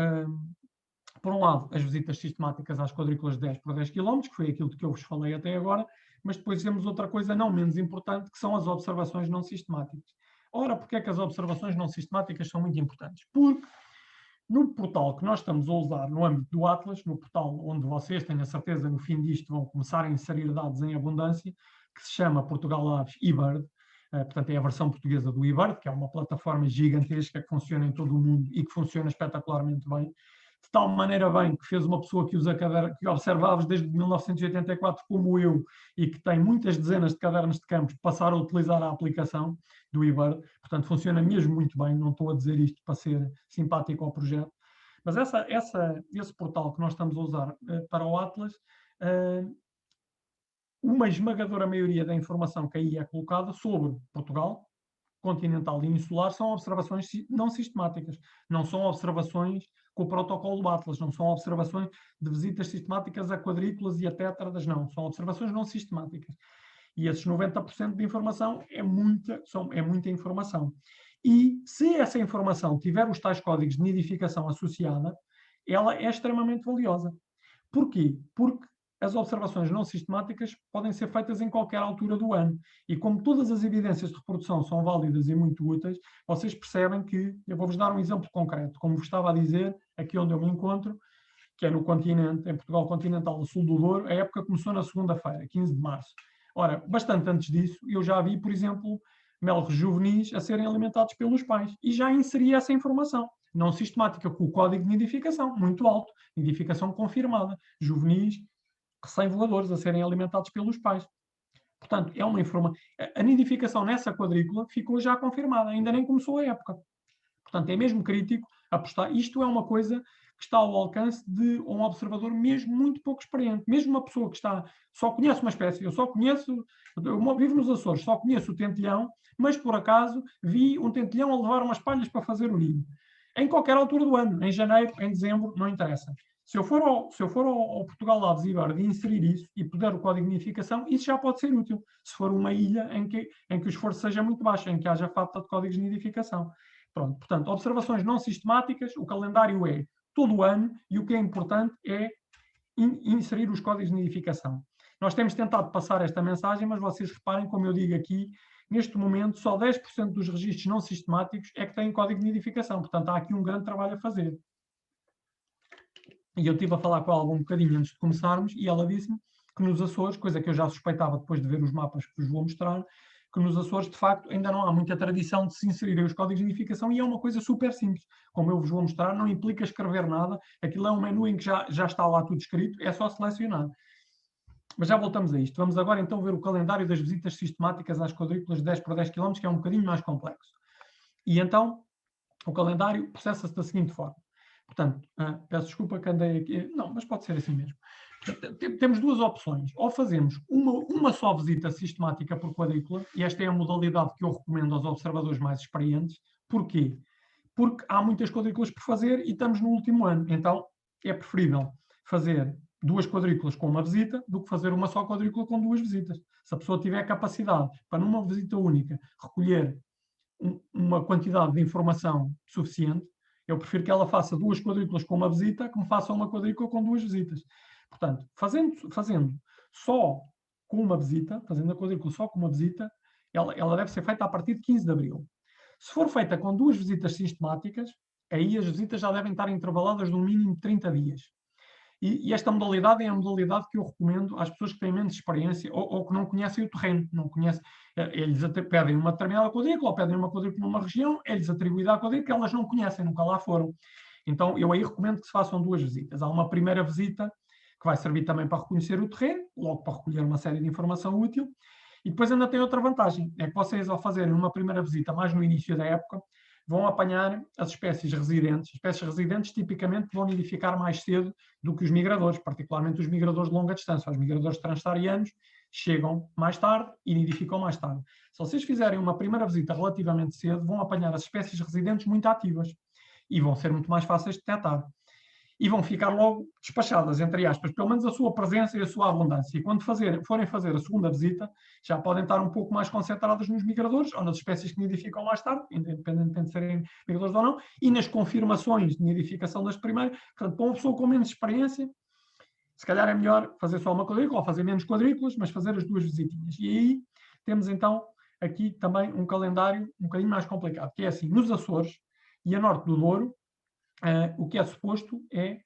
por um lado, as visitas sistemáticas às quadrículas de 10 por 10 km, que foi aquilo que eu vos falei até agora, mas depois temos outra coisa não menos importante, que são as observações não sistemáticas. Ora, porque é que as observações não sistemáticas são muito importantes? Porque no portal que nós estamos a usar no âmbito do Atlas, no portal onde vocês, tenho a certeza, no fim disto vão começar a inserir dados em abundância, que se chama Portugal Aves eBird, portanto é a versão portuguesa do eBird, que é uma plataforma gigantesca que funciona em todo o mundo e que funciona espetacularmente bem, de tal maneira bem que fez uma pessoa que observa aves desde 1984 como eu e que tem muitas dezenas de cadernos de campos passar a utilizar a aplicação do eBird, portanto funciona mesmo muito bem, não estou a dizer isto para ser simpático ao projeto, mas esse portal que nós estamos a usar para o Atlas, uma esmagadora maioria da informação que aí é colocada sobre Portugal, continental e insular, são observações não sistemáticas, não são observações com o protocolo do Atlas, não são observações de visitas sistemáticas a quadrículas e a tétradas, não, são observações não sistemáticas. E esses 90% de informação é muita informação. E se essa informação tiver os tais códigos de nidificação associada, ela é extremamente valiosa. Porquê? Porque as observações não sistemáticas podem ser feitas em qualquer altura do ano. E como todas as evidências de reprodução são válidas e muito úteis, vocês percebem que, eu vou-vos dar um exemplo concreto, como vos estava a dizer, aqui onde eu me encontro, que é no continente, em Portugal continental, a sul do Douro, a época começou na segunda-feira, 15 de março. Ora, bastante antes disso, eu já vi, por exemplo, melros juvenis a serem alimentados pelos pais. E já inseri essa informação, não sistemática, com o código de nidificação, muito alto, nidificação confirmada, juvenis recém-voadores a serem alimentados pelos pais. Portanto, é uma informação. A nidificação nessa quadrícula ficou já confirmada, ainda nem começou a época. Portanto, é mesmo crítico apostar. Isto é uma coisa que está ao alcance de um observador mesmo muito pouco experiente. Mesmo uma pessoa que só conhece uma espécie, eu vivo nos Açores, só conheço o tentelhão, mas por acaso vi um tentelhão a levar umas palhas para fazer o ninho. em qualquer altura do ano, em janeiro, em dezembro, não interessa. Se eu for ao Portugal Labs e Iberd e inserir isso e puder o código de nidificação, isso já pode ser útil. Se for uma ilha em que o esforço seja muito baixo, em que haja falta de códigos de nidificação. Pronto, portanto, observações não sistemáticas, o calendário é todo o ano e o que é importante é inserir os códigos de nidificação. Nós temos tentado passar esta mensagem, mas vocês reparem, como eu digo aqui, neste momento só 10% dos registros não sistemáticos é que têm código de nidificação. Portanto, há aqui um grande trabalho a fazer. E eu estive a falar com ela um bocadinho antes de começarmos e ela disse-me que nos Açores, coisa que eu já suspeitava depois de ver os mapas que vos vou mostrar, que nos Açores, de facto, ainda não há muita tradição de se inserirem os códigos de nidificação e é uma coisa super simples. Como eu vos vou mostrar, não implica escrever nada. Aquilo é um menu em que já está lá tudo escrito, é só selecionar. Mas já voltamos a isto. Vamos agora então ver o calendário das visitas sistemáticas às quadrículas de 10 por 10 km, que é um bocadinho mais complexo. E então, o calendário processa-se da seguinte forma. Portanto, peço desculpa que andei aqui... Não, mas pode ser assim mesmo. Temos duas opções. Ou fazemos uma só visita sistemática por quadrícula, e esta é a modalidade que eu recomendo aos observadores mais experientes. Porquê? Porque há muitas quadrículas por fazer e estamos no último ano. Então, é preferível fazer 2 quadrículas com uma visita do que fazer uma só quadrícula com 2 visitas. Se a pessoa tiver capacidade para, numa visita única, recolher uma quantidade de informação suficiente, eu prefiro que ela faça 2 quadrículas com uma visita que me faça uma quadrícula com 2 visitas. Portanto, fazendo só com uma visita, fazendo a quadrícula só com uma visita, ela deve ser feita a partir de 15 de abril. Se for feita com 2 visitas sistemáticas, aí as visitas já devem estar intervaladas de um mínimo de 30 dias. E esta modalidade é a modalidade que eu recomendo às pessoas que têm menos experiência ou que não conhecem o terreno. Não conhecem, eles até pedem uma determinada quadrícula ou pedem uma quadrícula numa região, é-lhes atribuída à quadrícula que elas não conhecem, nunca lá foram. Então, eu aí recomendo que se façam 2 visitas. Há uma primeira visita que vai servir também para reconhecer o terreno, logo para recolher uma série de informação útil. E depois ainda tem outra vantagem, é que vocês, ao fazerem uma primeira visita, mais no início da época, vão apanhar as espécies residentes. As espécies residentes tipicamente vão nidificar mais cedo do que os migradores, particularmente os migradores de longa distância. Os migradores transsaarianos chegam mais tarde e nidificam mais tarde. Se vocês fizerem uma primeira visita relativamente cedo, vão apanhar as espécies residentes muito ativas e vão ser muito mais fáceis de detectar. E vão ficar logo despachadas, entre aspas, pelo menos a sua presença e a sua abundância. E quando forem fazer a segunda visita, já podem estar um pouco mais concentradas nos migradores ou nas espécies que nidificam mais tarde, independentemente de serem migradores ou não, e nas confirmações de nidificação das primeiras. Portanto, para uma pessoa com menos experiência, se calhar é melhor fazer só uma quadrícula ou fazer menos quadrículas, mas fazer as 2 visitinhas. E aí temos então aqui também um calendário um bocadinho mais complicado, que é assim, nos Açores e a norte do Douro, o que é suposto é,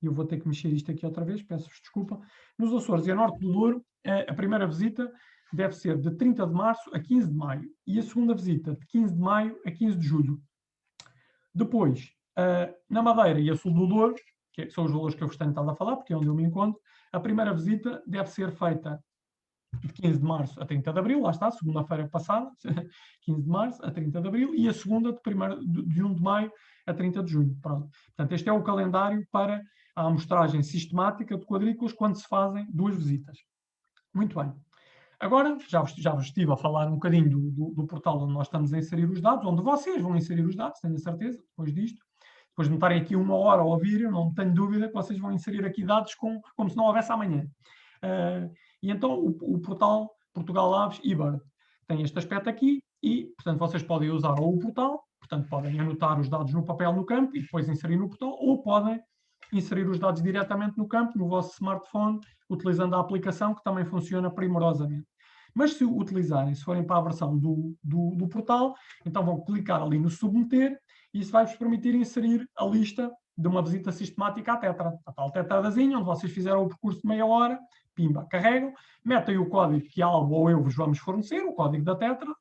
eu vou ter que mexer isto aqui outra vez, peço-vos desculpa, nos Açores e a norte do Douro, a primeira visita deve ser de 30 de março a 15 de maio e a segunda visita de 15 de maio a 15 de julho. Depois, na Madeira e a sul do Douro, que são os valores que eu vos tenho estado a falar, porque é onde eu me encontro, a primeira visita deve ser feita de 15 de março a 30 de abril, lá está, segunda-feira passada, 15 de março a 30 de abril, e a segunda de 1 de maio a 30 de junho. Pronto. Portanto, este é o calendário para a amostragem sistemática de quadrículas quando se fazem 2 visitas. Muito bem. Agora, já vos estive a falar um bocadinho do portal onde nós estamos a inserir os dados, onde vocês vão inserir os dados, tenho a certeza, depois disto. Depois de me estarem aqui 1 hora a ouvir, eu não tenho dúvida que vocês vão inserir aqui dados como se não houvesse amanhã. E então o portal Portugal Labs Iberd tem este aspecto aqui e, portanto, vocês podem usar ou o portal, portanto, podem anotar os dados no papel no campo e depois inserir no portal, ou podem inserir os dados diretamente no campo, no vosso smartphone, utilizando a aplicação, que também funciona primorosamente. Mas se utilizarem, se forem para a versão do portal, então vão clicar ali no submeter e isso vai-vos permitir inserir a lista de uma visita sistemática à tetra. A tal tetradazinha, onde vocês fizeram o percurso de meia hora, pimba, carregam, metem o código que a Alba ou eu vos vamos fornecer, o código da tetra,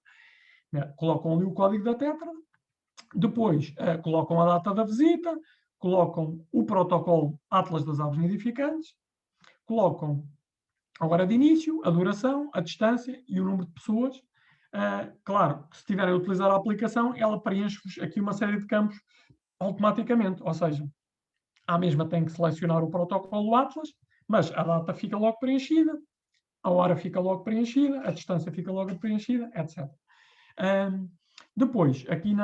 colocam ali o código da tetra, depois colocam a data da visita, colocam o protocolo Atlas das Aves Nidificantes, colocam a hora de início, a duração, a distância e o número de pessoas. Claro, se estiverem a utilizar a aplicação, ela preenche-vos aqui uma série de campos automaticamente, ou seja, à mesma tem que selecionar o protocolo Atlas, mas a data fica logo preenchida, a hora fica logo preenchida, a distância fica logo preenchida, etc. Depois, aqui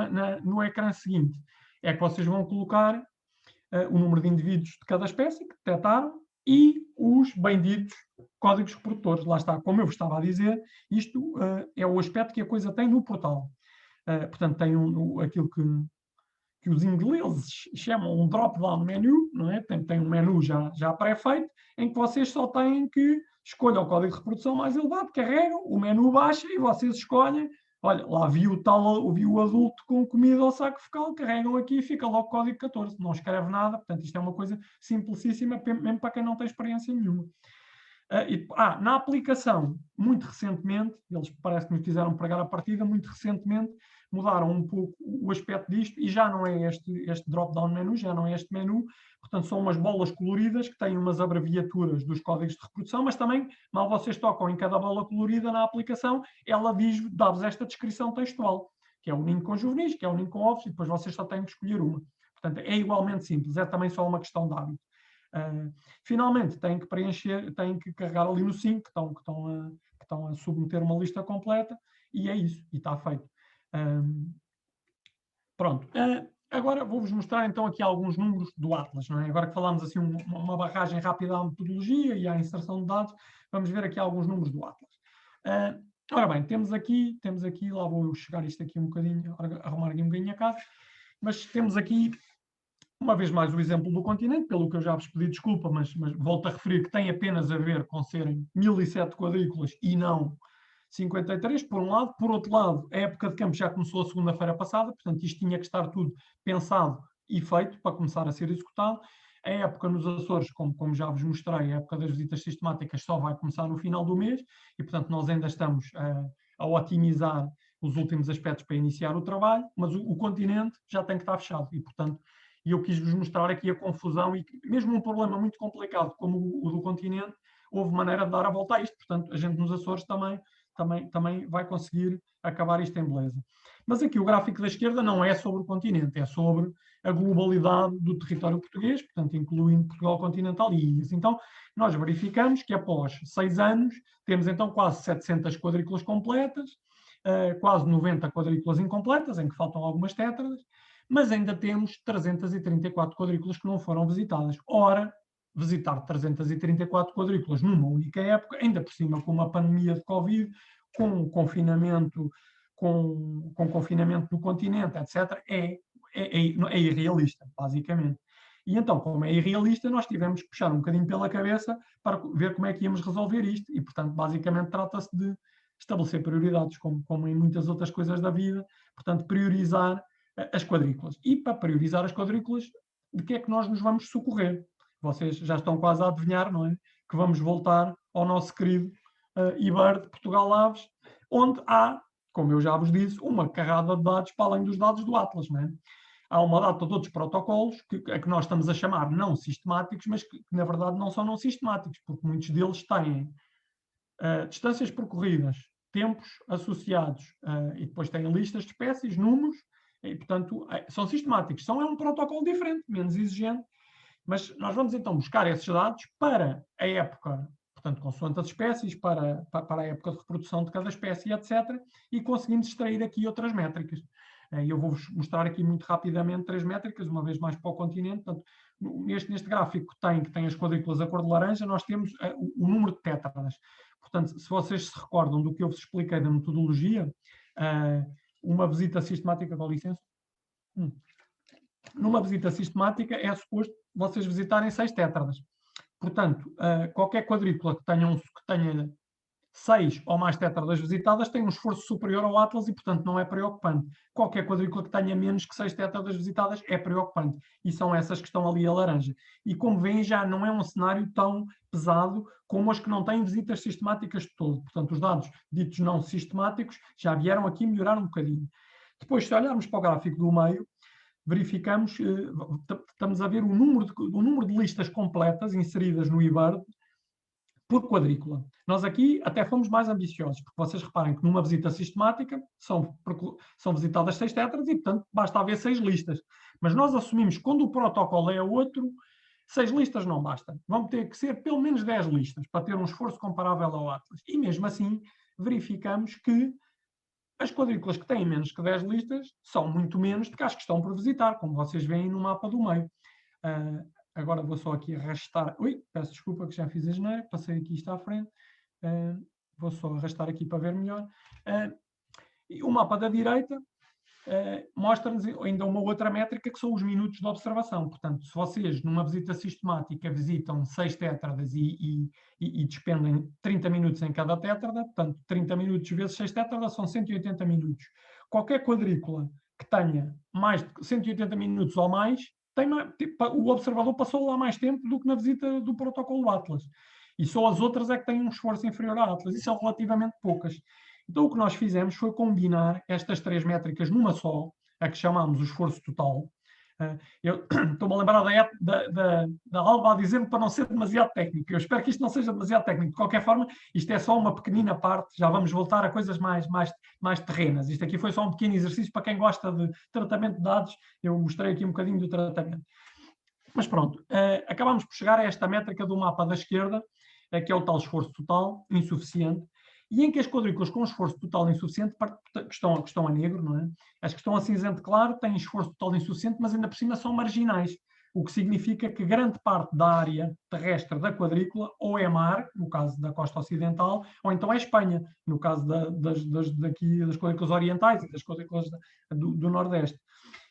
no ecrã seguinte, é que vocês vão colocar o número de indivíduos de cada espécie que detectaram e os benditos códigos reprodutores. Lá está, como eu vos estava a dizer, isto é o aspecto que a coisa tem no portal. Portanto, tem aquilo que os ingleses chamam um drop-down menu, não é? Tem um menu já pré-feito, em que vocês só têm que escolher o código de reprodução mais elevado, carregam, o menu baixa e vocês escolhem. Olha, lá vi o adulto com comida ao saco fecal, carregam aqui e fica logo o código 14. Não escreve nada, portanto, isto é uma coisa simplicíssima, mesmo para quem não tem experiência nenhuma. Na aplicação, muito recentemente, eles parece que nos quiseram pregar a partida, muito recentemente mudaram um pouco o aspecto disto e já não é este drop-down menu, já não é este menu, portanto são umas bolas coloridas que têm umas abreviaturas dos códigos de reprodução, mas também, mal vocês tocam em cada bola colorida na aplicação, ela dá-vos esta descrição textual, que é o ninho com juvenis, que é o ninho com ovos, e depois vocês só têm que escolher uma. Portanto, é igualmente simples, é também só uma questão de hábito. Finalmente, têm que preencher, têm que carregar ali no 5, que estão a submeter uma lista completa, e é isso, e está feito. Pronto. Agora vou-vos mostrar então aqui alguns números do Atlas, não é? Agora que falámos assim uma barragem rápida à metodologia e à inserção de dados, vamos ver aqui alguns números do Atlas. Ora bem, temos aqui, lá vou eu chegar isto aqui um bocadinho, arrumar aqui um bocadinho a casa, mas temos aqui, uma vez mais, o exemplo do continente, pelo que eu já vos pedi desculpa, mas volto a referir que tem apenas a ver com serem 1007 quadrículas e não 53, por um lado. Por outro lado, a época de campo já começou a segunda-feira passada, portanto isto tinha que estar tudo pensado e feito para começar a ser executado. A época nos Açores, como já vos mostrei, a época das visitas sistemáticas só vai começar no final do mês e, portanto, nós ainda estamos a otimizar os últimos aspectos para iniciar o trabalho, mas o continente já tem que estar fechado e, portanto, eu quis-vos mostrar aqui a confusão e mesmo um problema muito complicado como o do continente, houve maneira de dar a volta a isto, portanto, a gente nos Açores também vai conseguir acabar isto em beleza. Mas aqui o gráfico da esquerda não é sobre o continente, é sobre a globalidade do território português, portanto, incluindo Portugal continental e ilhas. Então, nós verificamos que após 6 anos, temos então quase 700 quadrículas completas, quase 90 quadrículas incompletas, em que faltam algumas tétradas, mas ainda temos 334 quadrículas que não foram visitadas. Ora, visitar 334 quadrículas numa única época, ainda por cima com uma pandemia de Covid, com confinamento, com confinamento no continente, etc., é irrealista, basicamente. E então, como é irrealista, nós tivemos que puxar um bocadinho pela cabeça para ver como é que íamos resolver isto. E, portanto, basicamente trata-se de estabelecer prioridades, como em muitas outras coisas da vida. Portanto, priorizar as quadrículas. E para priorizar as quadrículas, de que é que nós nos vamos socorrer? Vocês já estão quase a adivinhar, não é? Que vamos voltar ao nosso querido eBird Portugal Aves, onde há, como eu já vos disse, uma carrada de dados para além dos dados do Atlas, não é? Há uma data de outros protocolos a que nós estamos a chamar não sistemáticos, mas que na verdade não são não sistemáticos, porque muitos deles têm distâncias percorridas, tempos associados e depois têm listas de espécies, números, e portanto são sistemáticos. É um protocolo diferente, menos exigente, mas nós vamos então buscar esses dados para a época, portanto, consoante as espécies, para a época de reprodução de cada espécie, etc., e conseguimos extrair aqui outras métricas. Eu vou-vos mostrar aqui muito rapidamente 3 métricas, uma vez mais para o continente. Portanto, neste gráfico que tem as quadrículas a cor de laranja, nós temos o número de tétradas. Portanto, se vocês se recordam do que eu vos expliquei da metodologia, uma visita sistemática, com licença, numa visita sistemática é suposto vocês visitarem 6 tétradas. Portanto, qualquer quadrícula que tenha 6 ou mais tétradas visitadas tem um esforço superior ao Atlas e, portanto, não é preocupante. Qualquer quadrícula que tenha menos que 6 tétradas visitadas é preocupante. E são essas que estão ali a laranja. E, como veem, já não é um cenário tão pesado como as que não têm visitas sistemáticas de todo. Portanto, os dados ditos não sistemáticos já vieram aqui melhorar um bocadinho. Depois, se olharmos para o gráfico do meio, verificamos, estamos a ver o número de listas completas inseridas no eBird por quadrícula. Nós aqui até fomos mais ambiciosos, porque vocês reparem que numa visita sistemática são visitadas 6 tétradas e, portanto, basta haver 6 listas. Mas nós assumimos que quando o protocolo é outro, 6 listas não basta. Vão ter que ser pelo menos 10 listas para ter um esforço comparável ao Atlas. E mesmo assim, verificamos que as quadrículas que têm menos que 10 listas são muito menos do que as que estão por visitar, como vocês veem no mapa do meio. Agora vou só aqui arrastar. Ui, peço desculpa que já fiz a geneira, passei aqui isto à frente. Vou só arrastar aqui para ver melhor. O mapa da direita mostra-nos ainda uma outra métrica, que são os minutos de observação. Portanto, se vocês, numa visita sistemática, visitam 6 tétradas e despendem 30 minutos em cada tétrada, portanto, 30 minutos vezes 6 tétradas são 180 minutos. Qualquer quadrícula que tenha mais de 180 minutos ou mais, o observador passou lá mais tempo do que na visita do protocolo Atlas. E só as outras é que têm um esforço inferior à Atlas. E são relativamente poucas. Então, o que nós fizemos foi combinar estas 3 métricas numa só, a que chamamos o esforço total. Eu estou-me a lembrar da Alba a dizer-me para não ser demasiado técnico. Eu espero que isto não seja demasiado técnico. De qualquer forma, isto é só uma pequenina parte. Já vamos voltar a coisas mais terrenas. Isto aqui foi só um pequeno exercício para quem gosta de tratamento de dados. Eu mostrei aqui um bocadinho do tratamento. Mas pronto, acabamos por chegar a esta métrica do mapa da esquerda, que é o tal esforço total insuficiente, e em que as quadrículas com esforço total insuficiente, que estão a negro, não é? As que estão a cinzento claro têm esforço total insuficiente, mas ainda por cima são marginais, o que significa que grande parte da área terrestre da quadrícula ou é mar, no caso da costa ocidental, ou então é Espanha, no caso das quadrículas orientais e das quadrículas do Nordeste.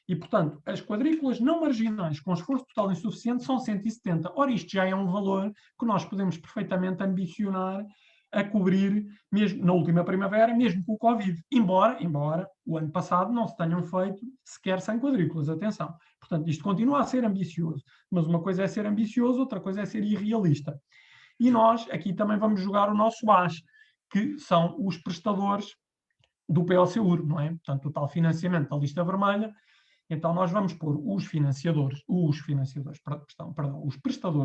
E, portanto, as quadrículas não marginais com esforço total insuficiente são 170. Ora, isto já é um valor que nós podemos perfeitamente ambicionar a cobrir, mesmo na última primavera, mesmo com o Covid. Embora o ano passado não se tenham feito sequer 100 quadrículas. Atenção. Portanto, isto continua a ser ambicioso. Mas uma coisa é ser ambicioso, outra coisa é ser irrealista. E nós aqui também vamos jogar o nosso as, que são os prestadores do PO-Seur, não é? Portanto, o tal financiamento da lista vermelha. Então, nós vamos pôr os prestadores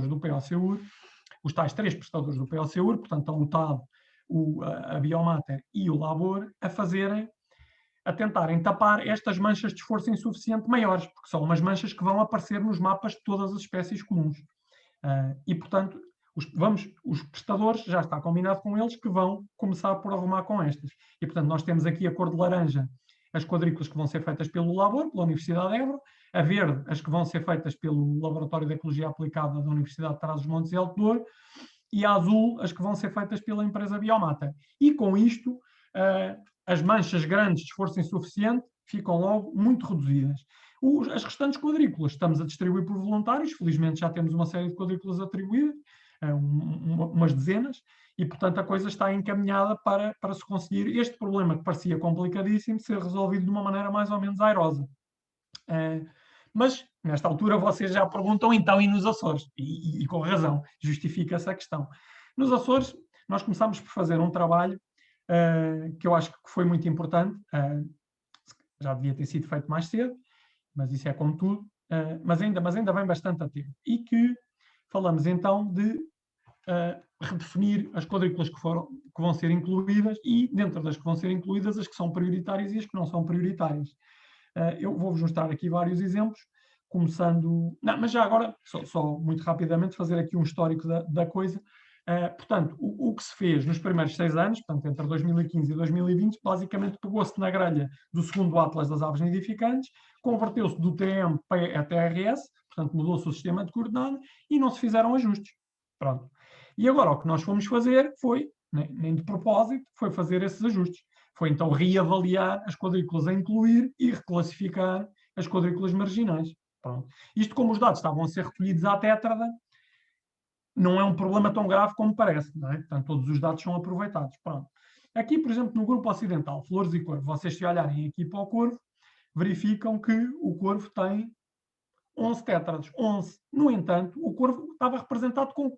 do PO-Seur, os tais 3 prestadores do PO-Seur, portanto, a UTAD, a Biomater e o Labor, a tentarem tapar estas manchas de esforço insuficiente maiores, porque são umas manchas que vão aparecer nos mapas de todas as espécies comuns. E, portanto, os prestadores, já está combinado com eles, que vão começar por arrumar com estas. E, portanto, nós temos aqui a cor de laranja, as quadrículas que vão ser feitas pelo Labor, pela Universidade de Évora, a verde, as que vão ser feitas pelo Laboratório de Ecologia Aplicada da Universidade de Trás-os-Montes e Alto Douro, e a azul, as que vão ser feitas pela empresa Biomata. E com isto, as manchas grandes de esforço insuficiente ficam logo muito reduzidas. As restantes quadrículas estamos a distribuir por voluntários, felizmente já temos uma série de quadrículas atribuídas, umas dezenas, e, portanto, a coisa está encaminhada para se conseguir este problema que parecia complicadíssimo ser resolvido de uma maneira mais ou menos airosa. Mas, nesta altura, vocês já perguntam, então, e nos Açores? E com razão, justifica-se a questão. Nos Açores, nós começámos por fazer um trabalho que eu acho que foi muito importante, já devia ter sido feito mais cedo, mas isso é como tudo, mas ainda vem bastante a tempo. E que falamos, então, de redefinir as quadrículas que vão ser incluídas e, dentro das que vão ser incluídas, as que são prioritárias e as que não são prioritárias. Eu vou-vos mostrar aqui vários exemplos, começando... Não, mas já agora, só muito rapidamente, fazer aqui um histórico da coisa. Portanto, o que se fez nos primeiros 6 anos, portanto, entre 2015 e 2020, basicamente pegou-se na grelha do segundo Atlas das Aves Nidificantes, converteu-se do TM para a TRS, portanto, mudou-se o sistema de coordenada e não se fizeram ajustes. Pronto. E agora o que nós fomos fazer foi, nem de propósito, foi fazer esses ajustes. Foi então reavaliar as quadrículas a incluir e reclassificar as quadrículas marginais. Pronto. Isto, como os dados estavam a ser recolhidos à tétrada, não é um problema tão grave como parece, não é? Portanto, todos os dados são aproveitados. Pronto. Aqui, por exemplo, no grupo ocidental, flores e corvo, vocês se olharem aqui para o corvo, verificam que o corvo tem 11 tétrados. 11. No entanto, o corvo estava representado com...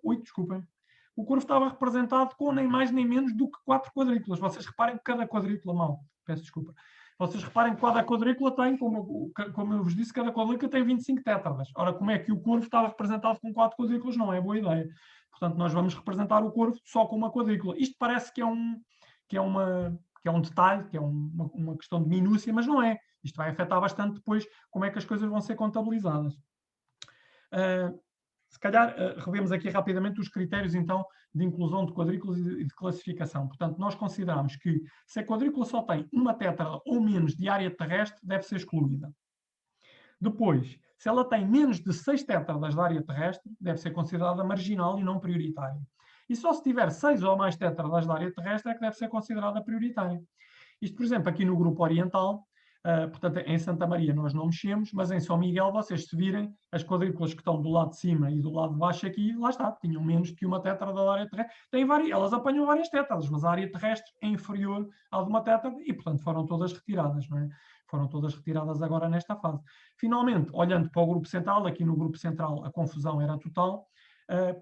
O corvo estava representado com nem mais nem menos do que 4 quadrículas. Vocês reparem que cada quadrícula... Peço desculpa. Vocês reparem que cada quadrícula tem, como eu vos disse, cada quadrícula tem 25 tétradas. Ora, como é que o corvo estava representado com 4 quadrículas? Não é boa ideia. Portanto, nós vamos representar o corvo só com uma quadrícula. Isto parece que é um detalhe, que é uma questão de minúcia, mas não é. Isto vai afetar bastante depois como é que as coisas vão ser contabilizadas. Se calhar revemos aqui rapidamente os critérios, então, de inclusão de quadrículas e de classificação. Portanto, nós consideramos que se a quadrícula só tem uma tétrada ou menos de área terrestre, deve ser excluída. Depois, se ela tem menos de 6 tétradas de área terrestre, deve ser considerada marginal e não prioritária. E só se tiver 6 ou mais tétradas de área terrestre é que deve ser considerada prioritária. Isto, por exemplo, aqui no grupo oriental, portanto, em Santa Maria nós não mexemos, mas em São Miguel, vocês se virem, as quadrículas que estão do lado de cima e do lado de baixo aqui, lá está, tinham menos que uma tétrada da área terrestre. Elas apanham várias tétradas, mas a área terrestre é inferior à de uma tétrada e, portanto, foram todas retiradas, não é? Foram todas retiradas agora nesta fase. Finalmente, olhando para o grupo central, aqui no grupo central a confusão era total.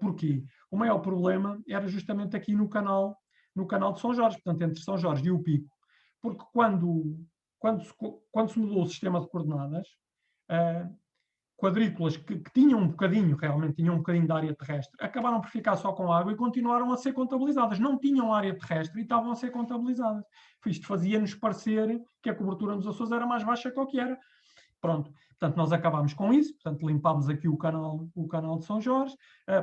Porquê? O maior problema era justamente aqui no canal de São Jorge, portanto, entre São Jorge e o Pico. Porque quando se mudou o sistema de coordenadas, quadrículas que tinham um bocadinho, realmente tinham um bocadinho de área terrestre, acabaram por ficar só com água e continuaram a ser contabilizadas. Não tinham área terrestre e estavam a ser contabilizadas. Isto fazia-nos parecer que a cobertura nos Açores era mais baixa que o que era. Pronto, portanto, nós acabámos com isso, portanto, limpámos aqui o canal de São Jorge,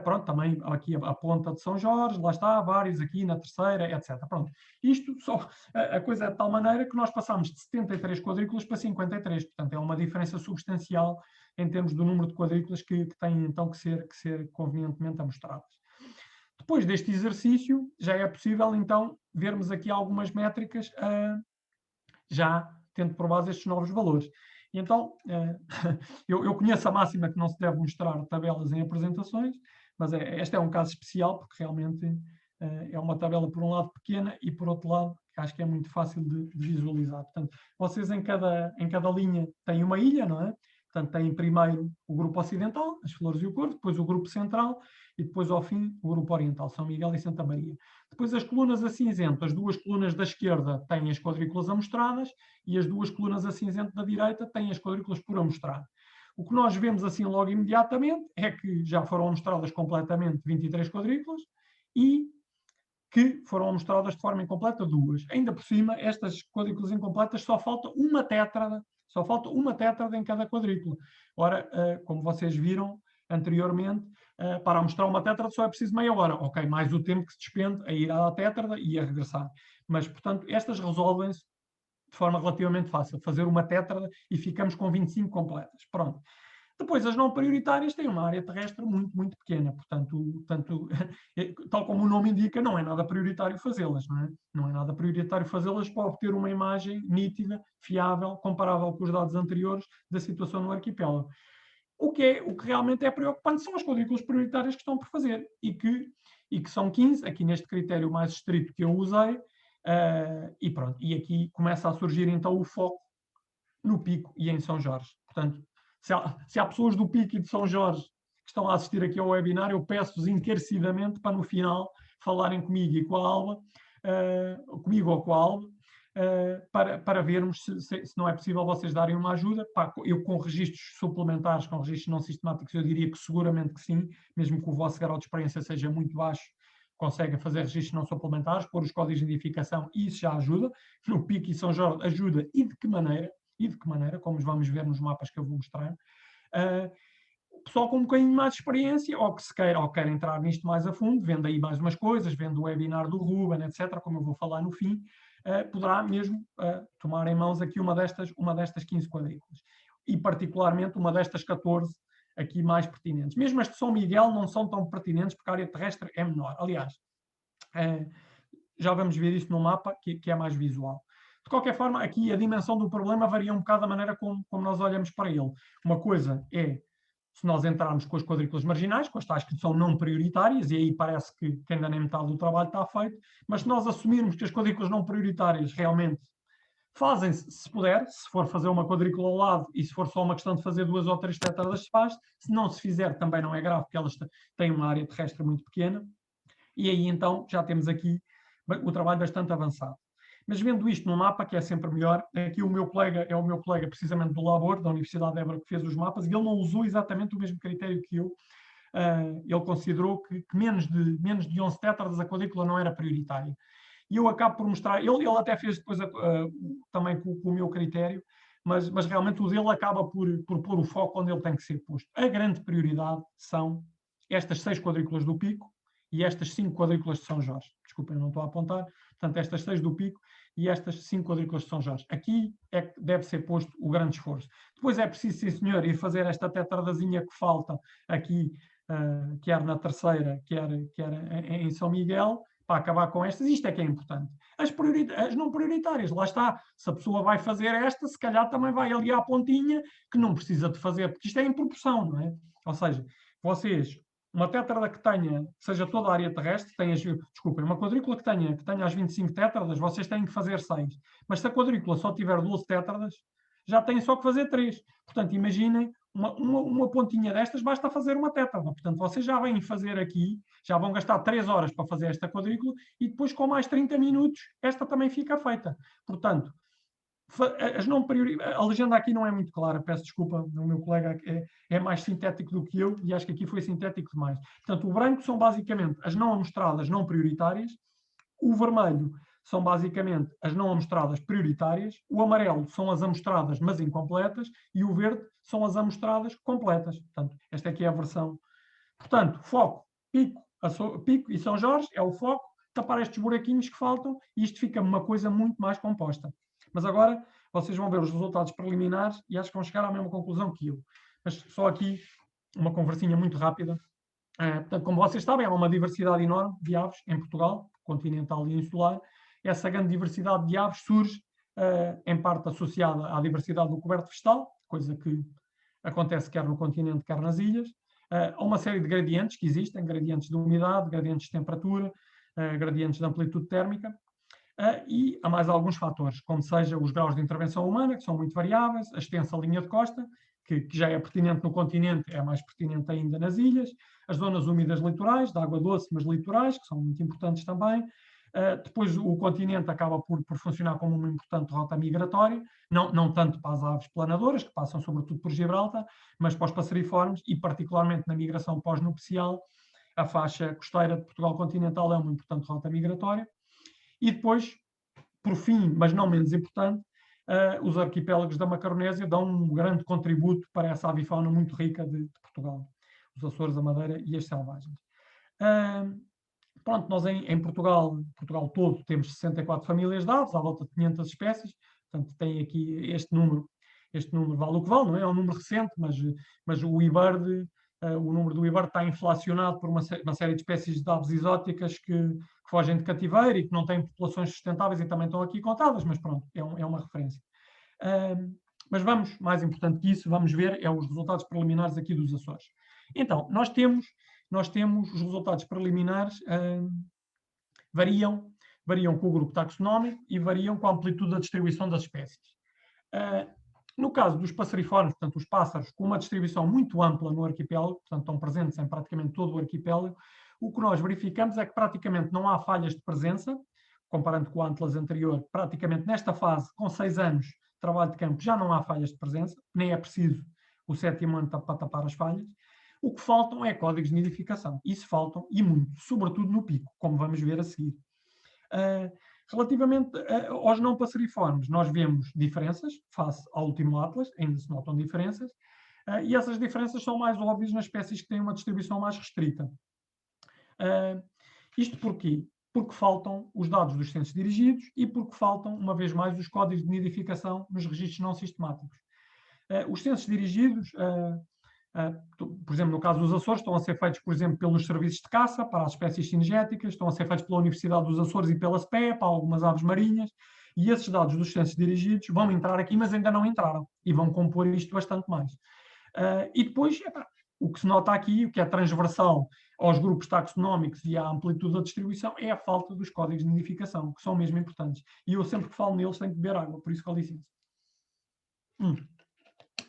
pronto, também aqui a ponta de São Jorge, lá está, vários aqui na terceira, etc. Pronto, isto só, a coisa é de tal maneira que nós passámos de 73 quadrículas para 53, portanto, é uma diferença substancial em termos do número de quadrículas que têm, então, que ser convenientemente amostradas. Depois deste exercício, já é possível, então, vermos aqui algumas métricas, já tendo provados estes novos valores. E então, eu conheço a máxima que não se deve mostrar tabelas em apresentações, mas este é um caso especial, porque realmente é uma tabela, por um lado, pequena e, por outro lado, acho que é muito fácil de visualizar. Portanto, vocês em cada linha têm uma ilha, não é? Portanto, têm primeiro o grupo ocidental, as Flores e o Corvo, depois o grupo central e depois, ao fim, o grupo oriental, São Miguel e Santa Maria. Depois, as colunas a cinzento, as duas colunas da esquerda têm as quadrículas amostradas e as duas colunas a cinzento da direita têm as quadrículas por amostrar. O que nós vemos assim logo imediatamente é que já foram amostradas completamente 23 quadrículas e que foram amostradas de forma incompleta duas. Ainda por cima, estas quadrículas incompletas só falta uma tétrada em cada quadrícula. Ora, como vocês viram anteriormente, para mostrar uma tétrada só é preciso meia hora. Ok, mais o tempo que se despende a ir à tétrada e a regressar. Mas, portanto, estas resolvem-se de forma relativamente fácil. Fazer uma tétrada e ficamos com 25 completas. Pronto. Depois, as não prioritárias têm uma área terrestre muito, muito pequena. Portanto, tal como o nome indica, não é nada prioritário fazê-las, não é? Não é nada prioritário fazê-las para obter uma imagem nítida, fiável, comparável com os dados anteriores da situação no arquipélago. O que realmente é preocupante são as quadrículas prioritárias que estão por fazer e que são 15, aqui neste critério mais estrito que eu usei, e pronto. E aqui começa a surgir então o foco no Pico e em São Jorge. Portanto, se há pessoas do Pico e de São Jorge que estão a assistir aqui ao webinar, eu peço-vos encarecidamente para no final falarem comigo e com a Alba, comigo ou com a Alba, para vermos se não é possível vocês darem uma ajuda. Eu com registros suplementares, com registros não sistemáticos, eu diria que seguramente que sim, mesmo que o vosso grau de experiência seja muito baixo, conseguem fazer registros não suplementares, pôr os códigos de identificação, e isso já ajuda. No Pico e São Jorge ajuda, e de que maneira, como vamos ver nos mapas que eu vou mostrar. Pessoal com um bocadinho mais de experiência, ou que se queira, ou quer entrar nisto mais a fundo, vendo aí mais umas coisas, vendo o webinar do Ruben, etc., como eu vou falar no fim, poderá mesmo tomar em mãos aqui uma destas 15 quadrículas. E particularmente uma destas 14 aqui mais pertinentes. Mesmo as de São Miguel não são tão pertinentes porque a área terrestre é menor. Aliás, já vamos ver isso no mapa, que é mais visual. De qualquer forma, aqui a dimensão do problema varia um bocado da maneira como nós olhamos para ele. Uma coisa é se nós entrarmos com as quadrículas marginais, com as tais que são não prioritárias, e aí parece que ainda nem metade do trabalho está feito, mas se nós assumirmos que as quadrículas não prioritárias realmente fazem-se, se puder, se for fazer uma quadrícula ao lado e se for só uma questão de fazer 2 ou 3 tétradas, se faz. Se não se fizer, também não é grave, porque elas têm uma área terrestre muito pequena. E aí, então, já temos aqui o trabalho bastante avançado. Mas vendo isto no mapa, que é sempre melhor, aqui o meu colega precisamente do Labor, da Universidade de Évora, que fez os mapas, e ele não usou exatamente o mesmo critério que eu. Ele considerou que menos de 11 tétradas a quadrícula não era prioritária. E eu acabo por mostrar, ele até fez depois também com o meu critério, mas realmente o dele acaba por pôr o foco onde ele tem que ser posto. A grande prioridade são estas 6 quadrículas do Pico e estas 5 quadrículas de São Jorge. Desculpem, não estou a apontar. Portanto, estas 6 do Pico e estas 5 quadrículas de São Jorge. Aqui é que deve ser posto o grande esforço. Depois é preciso, sim senhor, ir fazer esta tetradazinha que falta aqui, quer na terceira, quer em São Miguel, para acabar com estas. Isto é que é importante. As não prioritárias, lá está. Se a pessoa vai fazer esta, se calhar também vai ali à pontinha, que não precisa de fazer, porque isto é em proporção, não é? Ou seja, vocês, uma tétrada que tenha, seja toda a área terrestre, desculpem, uma quadrícula que tenha as 25 tétradas, vocês têm que fazer 6. Mas se a quadrícula só tiver 12 tétradas, já têm só que fazer 3. Portanto, imaginem, uma pontinha destas basta fazer uma tétrada. Portanto, vocês já vêm fazer aqui, já vão gastar 3 horas para fazer esta quadrícula e depois com mais 30 minutos esta também fica feita. Portanto, a legenda aqui não é muito clara, peço desculpa, o meu colega é mais sintético do que eu e acho que aqui foi sintético demais. Portanto, o branco são basicamente as não amostradas não prioritárias, o vermelho são basicamente as não amostradas prioritárias, o amarelo são as amostradas mas incompletas e o verde são as amostradas completas. Portanto, esta aqui é a versão. Portanto, foco, Pico e São Jorge é o foco, tapar estes buraquinhos que faltam e isto fica uma coisa muito mais composta. Mas agora vocês vão ver os resultados preliminares e acho que vão chegar à mesma conclusão que eu. Mas só aqui uma conversinha muito rápida. Portanto, como vocês sabem, há uma diversidade enorme de aves em Portugal, continental e insular. Essa grande diversidade de aves surge, em parte associada à diversidade do coberto vegetal, coisa que acontece quer no continente, quer nas ilhas. Há uma série de gradientes que existem, gradientes de umidade, gradientes de temperatura, gradientes de amplitude térmica. E há mais alguns fatores, como seja os graus de intervenção humana, que são muito variáveis, a extensa linha de costa, que já é pertinente no continente, é mais pertinente ainda nas ilhas, as zonas úmidas litorais, de água doce, mas litorais, que são muito importantes também. Depois o continente acaba por funcionar como uma importante rota migratória, não tanto para as aves planadoras, que passam sobretudo por Gibraltar, mas para os passeriformes e particularmente na migração pós-nupcial, a faixa costeira de Portugal continental é uma importante rota migratória. E depois, por fim, mas não menos importante, os arquipélagos da Macaronésia dão um grande contributo para essa avifauna muito rica de Portugal. Os Açores, a Madeira e as selvagens. Pronto, nós em Portugal todo, temos 64 famílias de aves, à volta de 500 espécies. Portanto, tem aqui este número vale o que vale, não é? É um número recente, mas o IBIRD, o número do IBIRD está inflacionado por uma série de espécies de aves exóticas que fogem de cativeiro e que não têm populações sustentáveis e também estão aqui contadas, mas pronto, é uma referência. Mas vamos, mais importante que isso, vamos ver os resultados preliminares aqui dos Açores. Então, nós temos os resultados preliminares, variam com o grupo taxonómico e variam com a amplitude da distribuição das espécies. No caso dos passeriformes, portanto, os pássaros com uma distribuição muito ampla no arquipélago, portanto, estão presentes em praticamente todo o arquipélago, o que nós verificamos é que praticamente não há falhas de presença, comparando com o Atlas anterior, praticamente nesta fase, com 6 anos de trabalho de campo, já não há falhas de presença, nem é preciso o 7º ano para tapar as falhas. O que faltam é códigos de nidificação. Isso faltam, e muito, sobretudo no pico, como vamos ver a seguir. Relativamente aos não passeriformes, nós vemos diferenças face ao último Atlas, ainda se notam diferenças, e essas diferenças são mais óbvias nas espécies que têm uma distribuição mais restrita. Isto porquê? Porque faltam os dados dos censos dirigidos e porque faltam, uma vez mais, os códigos de nidificação nos registros não sistemáticos. Os censos dirigidos, por exemplo, no caso dos Açores, estão a ser feitos, por exemplo, pelos serviços de caça para as espécies cinegéticas, estão a ser feitos pela Universidade dos Açores e pela SPE para algumas aves marinhas, e esses dados dos censos dirigidos vão entrar aqui, mas ainda não entraram, e vão compor isto bastante mais. E depois, o que se nota aqui, o que é transversal aos grupos taxonómicos e à amplitude da distribuição, é a falta dos códigos de nidificação, que são mesmo importantes. E eu sempre que falo neles tenho que beber água, por isso com licença.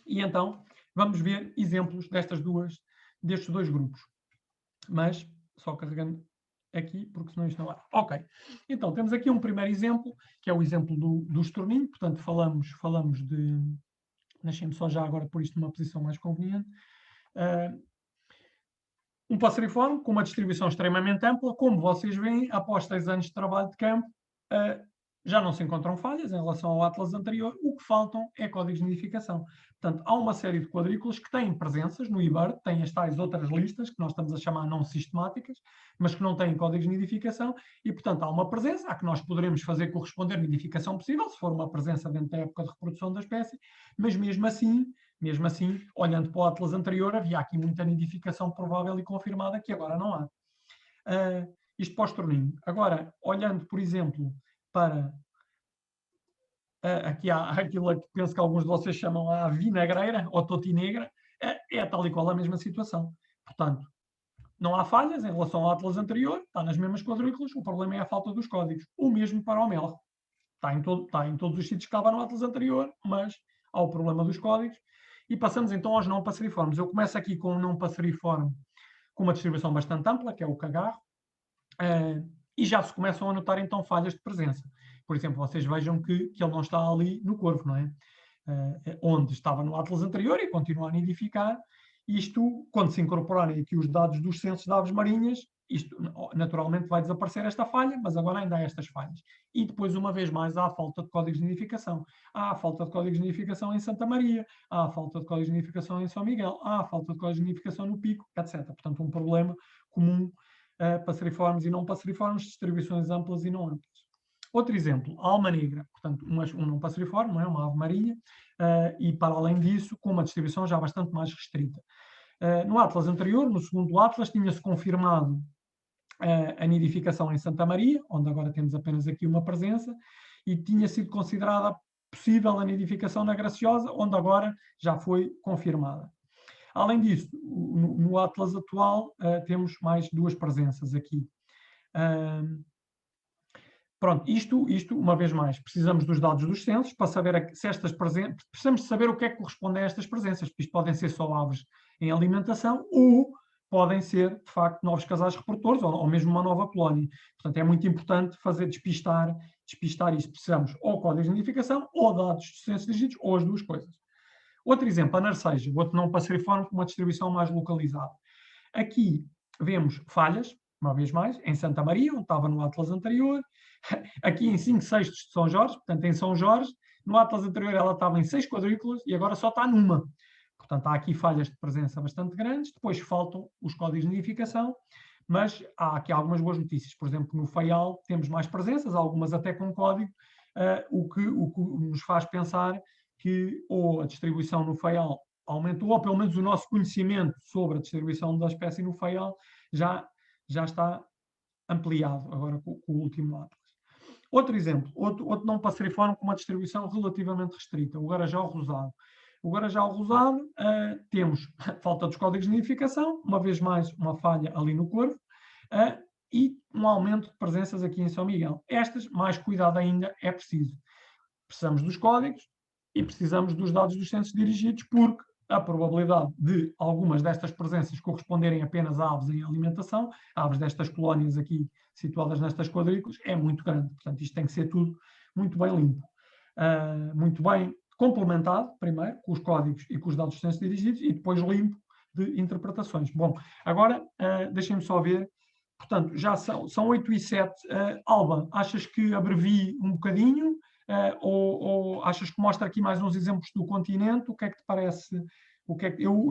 E então, vamos ver exemplos destes dois grupos. Mas, só carregando aqui, porque senão isto não há. Ok. Então, temos aqui um primeiro exemplo, que é o exemplo do estorninho. Portanto, falamos de... Deixem-me só já agora pôr isto numa posição mais conveniente. Um passeriforme com uma distribuição extremamente ampla. Como vocês veem, após 6 anos de trabalho de campo, já não se encontram falhas em relação ao Atlas anterior, o que faltam é códigos de nidificação. Portanto, há uma série de quadrículas que têm presenças no eBird, têm as tais outras listas, que nós estamos a chamar não sistemáticas, mas que não têm códigos de nidificação, e, portanto, há uma presença a que nós poderemos fazer corresponder nidificação possível, se for uma presença dentro da época de reprodução da espécie, mas mesmo assim, olhando para o Atlas anterior, havia aqui muita nidificação provável e confirmada, que agora não há. Isto para o estorninho. Agora, olhando, por exemplo, para aqui há aquilo que penso que alguns de vocês chamam a vinagreira ou totinegra, é tal e qual a mesma situação. Portanto, não há falhas em relação ao Atlas anterior, está nas mesmas quadrículas, o problema é a falta dos códigos. O mesmo para o mel. Está em todos os sítios que estava no Atlas anterior, mas há o problema dos códigos. E passamos então aos não passeriformes. Eu começo aqui com um não passeriforme com uma distribuição bastante ampla, que é o cagarro, e já se começam a notar então falhas de presença. Por exemplo, vocês vejam que ele não está ali no corvo, não é? Onde estava no Atlas anterior e continua a nidificar. Isto, quando se incorporarem aqui os dados dos censos de aves marinhas, isto naturalmente vai desaparecer esta falha, mas agora ainda há estas falhas. E depois, uma vez mais, há a falta de códigos de nidificação. Há a falta de códigos de nidificação em Santa Maria, há a falta de códigos de nidificação em São Miguel, há a falta de códigos de nidificação no Pico, etc. Portanto, um problema comum a passeriformes e não passeriformes, distribuições amplas e não amplas. Outro exemplo, a alma negra, portanto, um não passeriforme, não é? Uma ave marinha, e para além disso, com uma distribuição já bastante mais restrita. No Atlas anterior, no segundo Atlas, tinha-se confirmado a nidificação em Santa Maria, onde agora temos apenas aqui uma presença, e tinha sido considerada possível a nidificação na Graciosa, onde agora já foi confirmada. Além disso, no Atlas atual, temos mais duas presenças aqui. Pronto, isto, uma vez mais, precisamos dos dados dos censos para saber se estas presenças, precisamos saber o que é que corresponde a estas presenças, porque isto podem ser só aves em alimentação ou podem ser, de facto, novos casais reprodutores ou mesmo uma nova colónia. Portanto, é muito importante despistar isso. Precisamos ou códigos de nidificação ou dados de censos dirigidos ou as duas coisas. Outro exemplo, a narceja, o outro não passeriforme com uma distribuição mais localizada. Aqui vemos falhas, uma vez mais, em Santa Maria, onde estava no Atlas anterior, aqui em 5/6 de São Jorge, portanto em São Jorge, no Atlas anterior ela estava em 6 quadrículas e agora só está numa. Portanto, há aqui falhas de presença bastante grandes, depois faltam os códigos de nidificação, mas há aqui algumas boas notícias. Por exemplo, no Faial temos mais presenças, algumas até com código, o que nos faz pensar que ou a distribuição no Faial aumentou, ou pelo menos o nosso conhecimento sobre a distribuição da espécie no Faial já está ampliado agora com o último Atlas. Outro exemplo, outro não passeriforme com uma distribuição relativamente restrita, o Garajal rosado. O Garajal rosado, temos falta dos códigos de nidificação, uma vez mais uma falha ali no corvo, e um aumento de presenças aqui em São Miguel. Estas, mais cuidado ainda, é preciso. Precisamos dos códigos e precisamos dos dados dos censos dirigidos, porque a probabilidade de algumas destas presenças corresponderem apenas a aves em alimentação, aves destas colónias aqui situadas nestas quadrículas, é muito grande. Portanto, isto tem que ser tudo muito bem limpo. Muito bem complementado, primeiro, com os códigos e com os dados de censos dirigidos, e depois limpo de interpretações. Bom, agora, deixem-me só ver. Portanto, já são 8h07. Alba, achas que abrevie um bocadinho? Ou achas que mostra aqui mais uns exemplos do continente? O que é que te parece? O que é que eu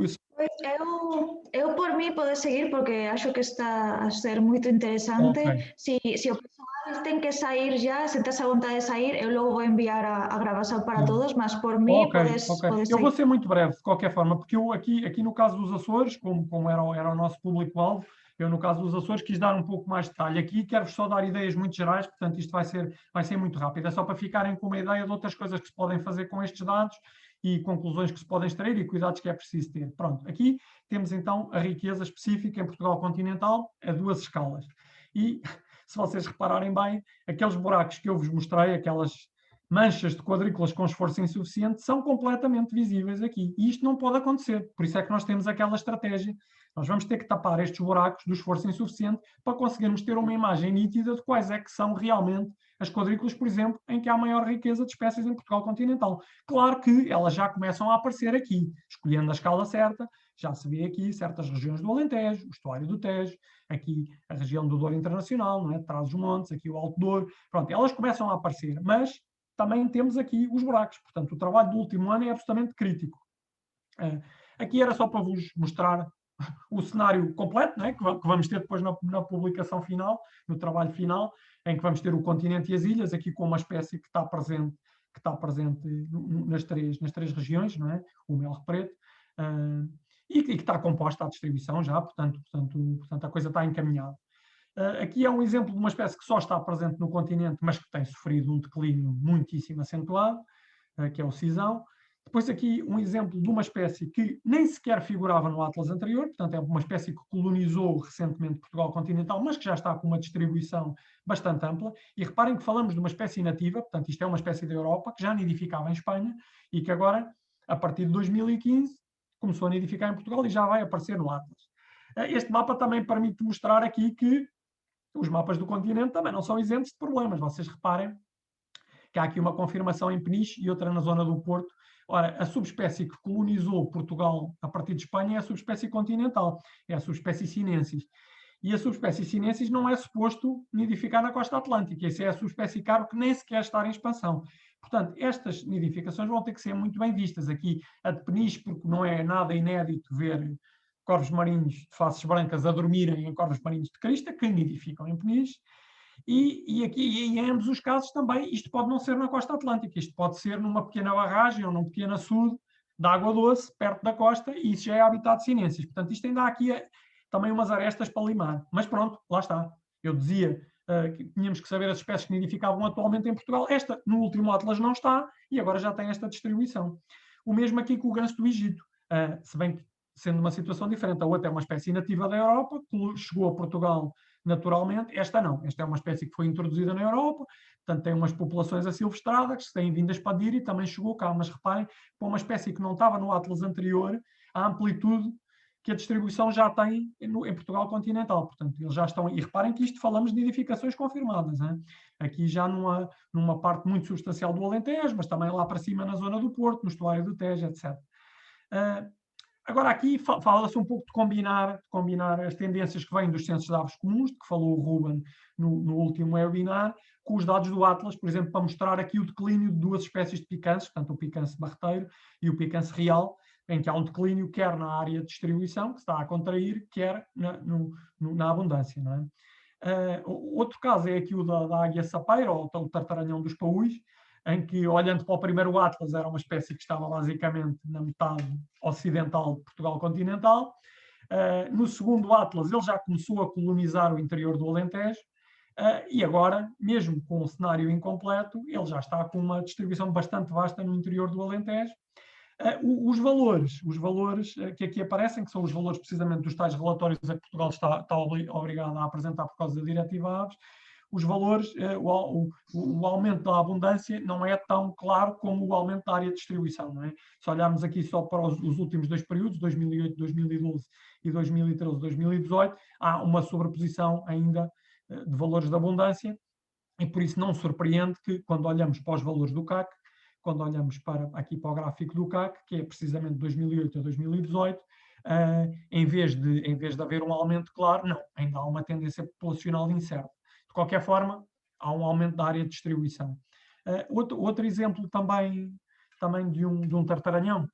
por mim podo seguir porque acho que está a ser muito interessante. Okay. Se o pessoal tem que sair já, sente-se à vontade de sair, eu logo vou enviar a gravação para todos, mas por mim podes seguir. Eu vou ser muito breve, de qualquer forma, porque eu aqui no caso dos Açores, como era o nosso público-alvo, eu no caso dos Açores quis dar um pouco mais de detalhe. Aqui quero-vos só dar ideias muito gerais, portanto isto vai ser muito rápido. É só para ficarem com uma ideia de outras coisas que se podem fazer com estes dados e conclusões que se podem extrair e cuidados que é preciso ter. Pronto, aqui temos então a riqueza específica em Portugal continental a 2 escalas. E, se vocês repararem bem, aqueles buracos que eu vos mostrei, aquelas manchas de quadrículas com esforço insuficiente, são completamente visíveis aqui. E isto não pode acontecer. Por isso é que nós temos aquela estratégia. Nós vamos ter que tapar estes buracos do esforço insuficiente para conseguirmos ter uma imagem nítida de quais é que são realmente as quadrículas, por exemplo, em que há maior riqueza de espécies em Portugal continental. Claro que elas já começam a aparecer aqui, escolhendo a escala certa, Já se vê aqui certas regiões do Alentejo, o estuário do Tejo, aqui a região do Douro Internacional, não é? Trás-os-Montes, aqui o Alto Douro. Pronto, elas começam a aparecer, mas também temos aqui os buracos. Portanto, o trabalho do último ano é absolutamente crítico. Aqui era só para vos mostrar o cenário completo, né, que vamos ter depois na publicação final, no trabalho final, em que vamos ter o continente e as ilhas, aqui com uma espécie que está presente nas três regiões, não é? O melro preto, e que está composta à distribuição já, portanto a coisa está encaminhada. Aqui é um exemplo de uma espécie que só está presente no continente, mas que tem sofrido um declínio muitíssimo acentuado, que é o sisão. Depois aqui um exemplo de uma espécie que nem sequer figurava no Atlas anterior, portanto é uma espécie que colonizou recentemente Portugal continental, mas que já está com uma distribuição bastante ampla. E reparem que falamos de uma espécie nativa, portanto isto é uma espécie da Europa, que já nidificava em Espanha e que agora, a partir de 2015, começou a nidificar em Portugal e já vai aparecer no Atlas. Este mapa também permite mostrar aqui que os mapas do continente também não são isentos de problemas. Vocês reparem que há aqui uma confirmação em Peniche e outra na zona do Porto. Ora, a subespécie que colonizou Portugal a partir de Espanha é a subespécie continental, é a subespécie sinensis. E a subespécie sinensis não é suposto nidificar na costa atlântica. Essa é a subespécie caro que nem sequer está em expansão. Portanto, estas nidificações vão ter que ser muito bem vistas. Aqui a de Peniche, porque não é nada inédito ver corvos marinhos de faces brancas a dormirem em corvos marinhos de crista, que nidificam em Peniche. E aqui, em ambos os casos também, isto pode não ser na costa atlântica, isto pode ser numa pequena barragem ou num pequeno açude de água doce, perto da costa, e isso já é habitat sinensis. Portanto, isto ainda há aqui também umas arestas para limar. Mas pronto, lá está. Eu dizia que tínhamos que saber as espécies que nidificavam atualmente em Portugal. Esta, no último Atlas, não está, e agora já tem esta distribuição. O mesmo aqui com o ganso do Egito. Se bem que, sendo uma situação diferente, a outra é uma espécie nativa da Europa, que chegou a Portugal naturalmente. Esta não. Esta é uma espécie que foi introduzida na Europa, portanto tem umas populações asilvestradas que têm vindo a expandir e também chegou cá. Mas reparem, para uma espécie que não estava no Atlas anterior, a amplitude que a distribuição já tem em Portugal continental. Portanto, eles já estão... E reparem que isto falamos de nidificações confirmadas. Hein? Aqui já numa parte muito substancial do Alentejo, mas também lá para cima na zona do Porto, no estuário do Tejo, etc. Agora aqui fala-se um pouco de combinar as tendências que vêm dos censos de aves comuns, de que falou o Ruben no último webinar, com os dados do Atlas, por exemplo, para mostrar aqui o declínio de duas espécies de picanços, portanto o picance barreteiro e o picance real, em que há um declínio quer na área de distribuição, que se está a contrair, quer na abundância. Não é? Outro caso é aqui o da águia sapeira, ou o tartaranhão dos paúis, em que, olhando para o primeiro Atlas, era uma espécie que estava basicamente na metade ocidental de Portugal continental. No segundo Atlas, ele já começou a colonizar o interior do Alentejo, e agora, mesmo com o cenário incompleto, ele já está com uma distribuição bastante vasta no interior do Alentejo. Os valores que aqui aparecem, que são os valores precisamente dos tais relatórios a que Portugal está obrigado a apresentar por causa da Diretiva Aves, os valores, o aumento da abundância não é tão claro como o aumento da área de distribuição. Não é? Se olharmos aqui só para os últimos dois períodos, 2008, 2012 e 2013, 2018, há uma sobreposição ainda de valores de abundância e por isso não surpreende que quando olhamos para os valores do CAC, quando olhamos aqui para o gráfico do CAC, que é precisamente de 2008 a 2018, em vez de haver um aumento claro, não, ainda há uma tendência populacional incerta. De qualquer forma, há um aumento da área de distribuição. Outro exemplo também de um tartaranhão,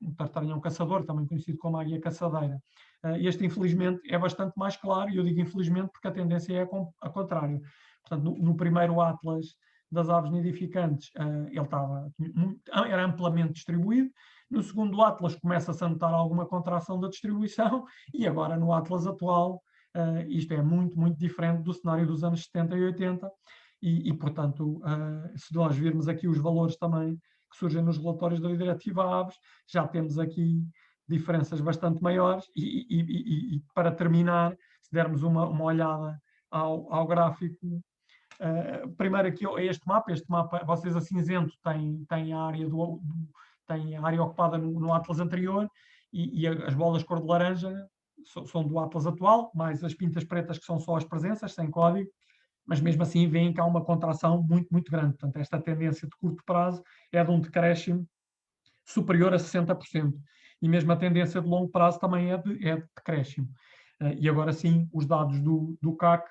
um tartaranhão caçador, também conhecido como águia caçadeira. Este, infelizmente, é bastante mais claro, e eu digo infelizmente porque a tendência é a contrário. Portanto, no primeiro Atlas das aves nidificantes, ele era amplamente distribuído. No segundo Atlas começa-se a notar alguma contração da distribuição, e agora no Atlas atual, isto é muito, muito diferente do cenário dos anos 70 e 80, e portanto, se nós virmos aqui os valores também que surgem nos relatórios da Diretiva Aves, já temos aqui diferenças bastante maiores, e para terminar, se dermos uma olhada ao gráfico, primeiro aqui este mapa, vocês a cinzento tem a área tem a área ocupada no Atlas anterior, e as bolas cor de laranja são do Atlas atual, mais as pintas pretas que são só as presenças, sem código, mas mesmo assim veem que há uma contração muito, muito grande. Portanto, esta tendência de curto prazo é de um decréscimo superior a 60%. e mesmo a tendência de longo prazo também é de decréscimo. E agora sim, os dados do CAC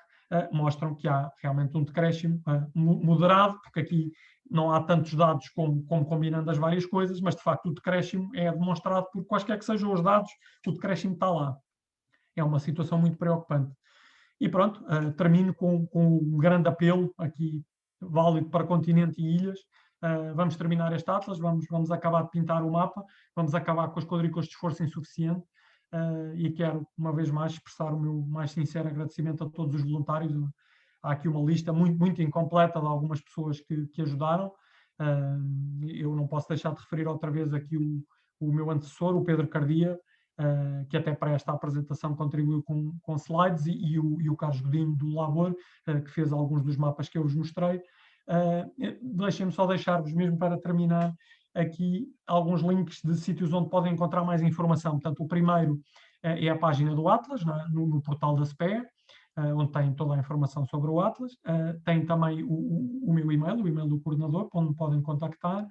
mostram que há realmente um decréscimo moderado, porque aqui não há tantos dados como combinando as várias coisas, mas de facto o decréscimo é demonstrado por quaisquer que sejam os dados, o decréscimo está lá. É uma situação muito preocupante. E pronto, termino com um grande apelo aqui, válido para continente e ilhas. Vamos terminar este Atlas, vamos acabar de pintar o mapa, vamos acabar com as quadrículas de esforço insuficiente e quero, uma vez mais, expressar o meu mais sincero agradecimento a todos os voluntários. Há aqui uma lista muito, muito incompleta de algumas pessoas que ajudaram. Eu não posso deixar de referir outra vez aqui o meu antecessor, o Pedro Cardia, que até para esta apresentação contribuiu com slides, e o Carlos Godinho do Labor, que fez alguns dos mapas que eu vos mostrei. Deixem-me só deixar-vos, mesmo para terminar, aqui alguns links de sítios onde podem encontrar mais informação. Portanto, o primeiro é a página do Atlas, no portal da SPEA, onde tem toda a informação sobre o Atlas. Tem também o meu e-mail, o e-mail do coordenador, onde me podem contactar.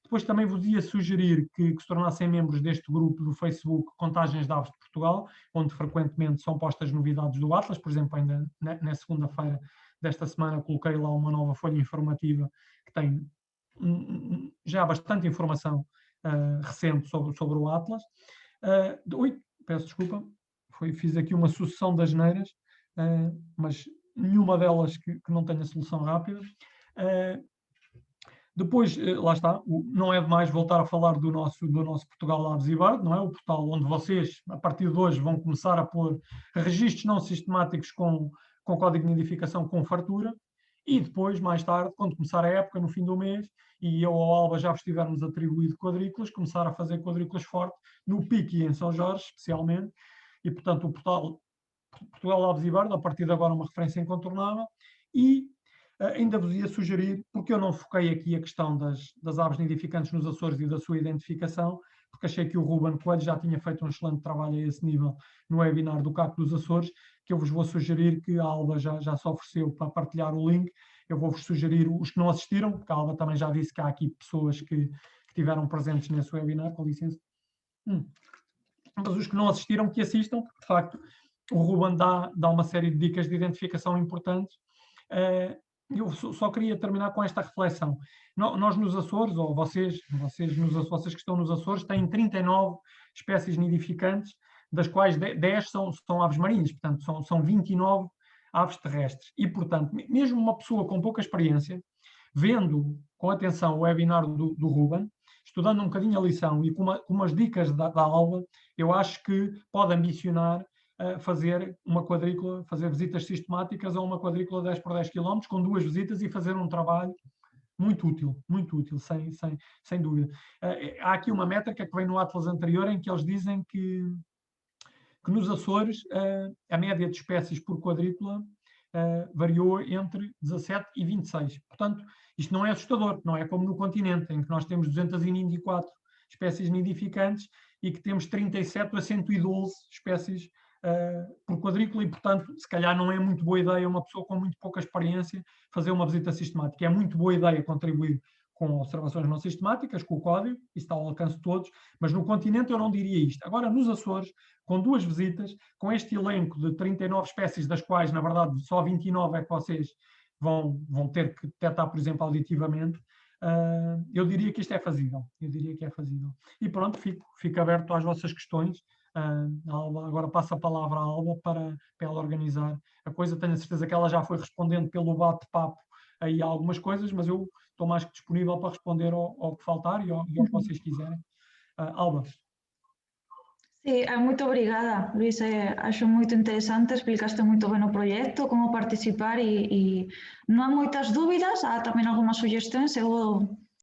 Depois também vos ia sugerir que se tornassem membros deste grupo do Facebook Contagens de Aves de Portugal, onde frequentemente são postas novidades do Atlas. Por exemplo, ainda na segunda-feira desta semana coloquei lá uma nova folha informativa que tem já bastante informação recente sobre o Atlas. Peço desculpa, fiz aqui uma sucessão das neiras, mas nenhuma delas que não tenha solução rápida. Depois, lá está, não é demais voltar a falar do nosso Portugal Aves e Verde, não é? O portal onde vocês, a partir de hoje, vão começar a pôr registros não sistemáticos com código de identificação com fartura, e depois, mais tarde, quando começar a época, no fim do mês, e eu ou a Alba já vos tivermos atribuído quadrículas, começar a fazer quadrículas fortes no Pique e em São Jorge, especialmente, e, portanto, o portal Portugal Aves e Verde, a partir de agora, uma referência incontornável. E ainda vos ia sugerir, porque eu não foquei aqui a questão das aves nidificantes nos Açores e da sua identificação, porque achei que o Ruben Coelho já tinha feito um excelente trabalho a esse nível no webinar do CAC dos Açores, que eu vos vou sugerir, que a Alba já se ofereceu para partilhar o link. Eu vou-vos sugerir os que não assistiram, porque a Alba também já disse que há aqui pessoas que estiveram presentes nesse webinar, com licença. Mas os que não assistiram, que assistam, porque de facto o Ruben dá uma série de dicas de identificação importantes. Eu só queria terminar com esta reflexão. Nós nos Açores, ou vocês que estão nos Açores, têm 39 espécies nidificantes, das quais 10 são aves marinhas, portanto são 29 aves terrestres. E, portanto, mesmo uma pessoa com pouca experiência, vendo com atenção o webinar do Ruben, estudando um bocadinho a lição e com umas dicas da Alba, eu acho que pode ambicionar fazer uma quadrícula, fazer visitas sistemáticas a uma quadrícula 10 por 10 km, com 2 visitas, e fazer um trabalho muito útil, sem dúvida. Há aqui uma métrica que vem no Atlas anterior, em que eles dizem que nos Açores a média de espécies por quadrícula variou entre 17 e 26. Portanto, isto não é assustador, não é como no continente, em que nós temos 224 espécies nidificantes e que temos 37 a 112 espécies por quadrícula, e, portanto, se calhar não é muito boa ideia uma pessoa com muito pouca experiência fazer uma visita sistemática. É muito boa ideia contribuir com observações não sistemáticas, com o código, isso está ao alcance de todos, mas no continente eu não diria isto. Agora, nos Açores, com 2 visitas, com este elenco de 39 espécies, das quais, na verdade, só 29 é que vocês vão ter que detectar, por exemplo, auditivamente, eu diria que isto é fazível. E pronto, fico aberto às vossas questões. Alba, agora passo a palavra à Alba para ela organizar a coisa. Tenho a certeza que ela já foi respondendo pelo bate-papo aí a algumas coisas, mas eu estou mais que disponível para responder ao que faltar e ao que vocês quiserem. Alba. Sí, moito obrigada, Luís. Acho moito interesante, explicaste moito ben o proxecto, como participar, e non hai moitas dúbidas, há tamén algunhas suxestións. Eu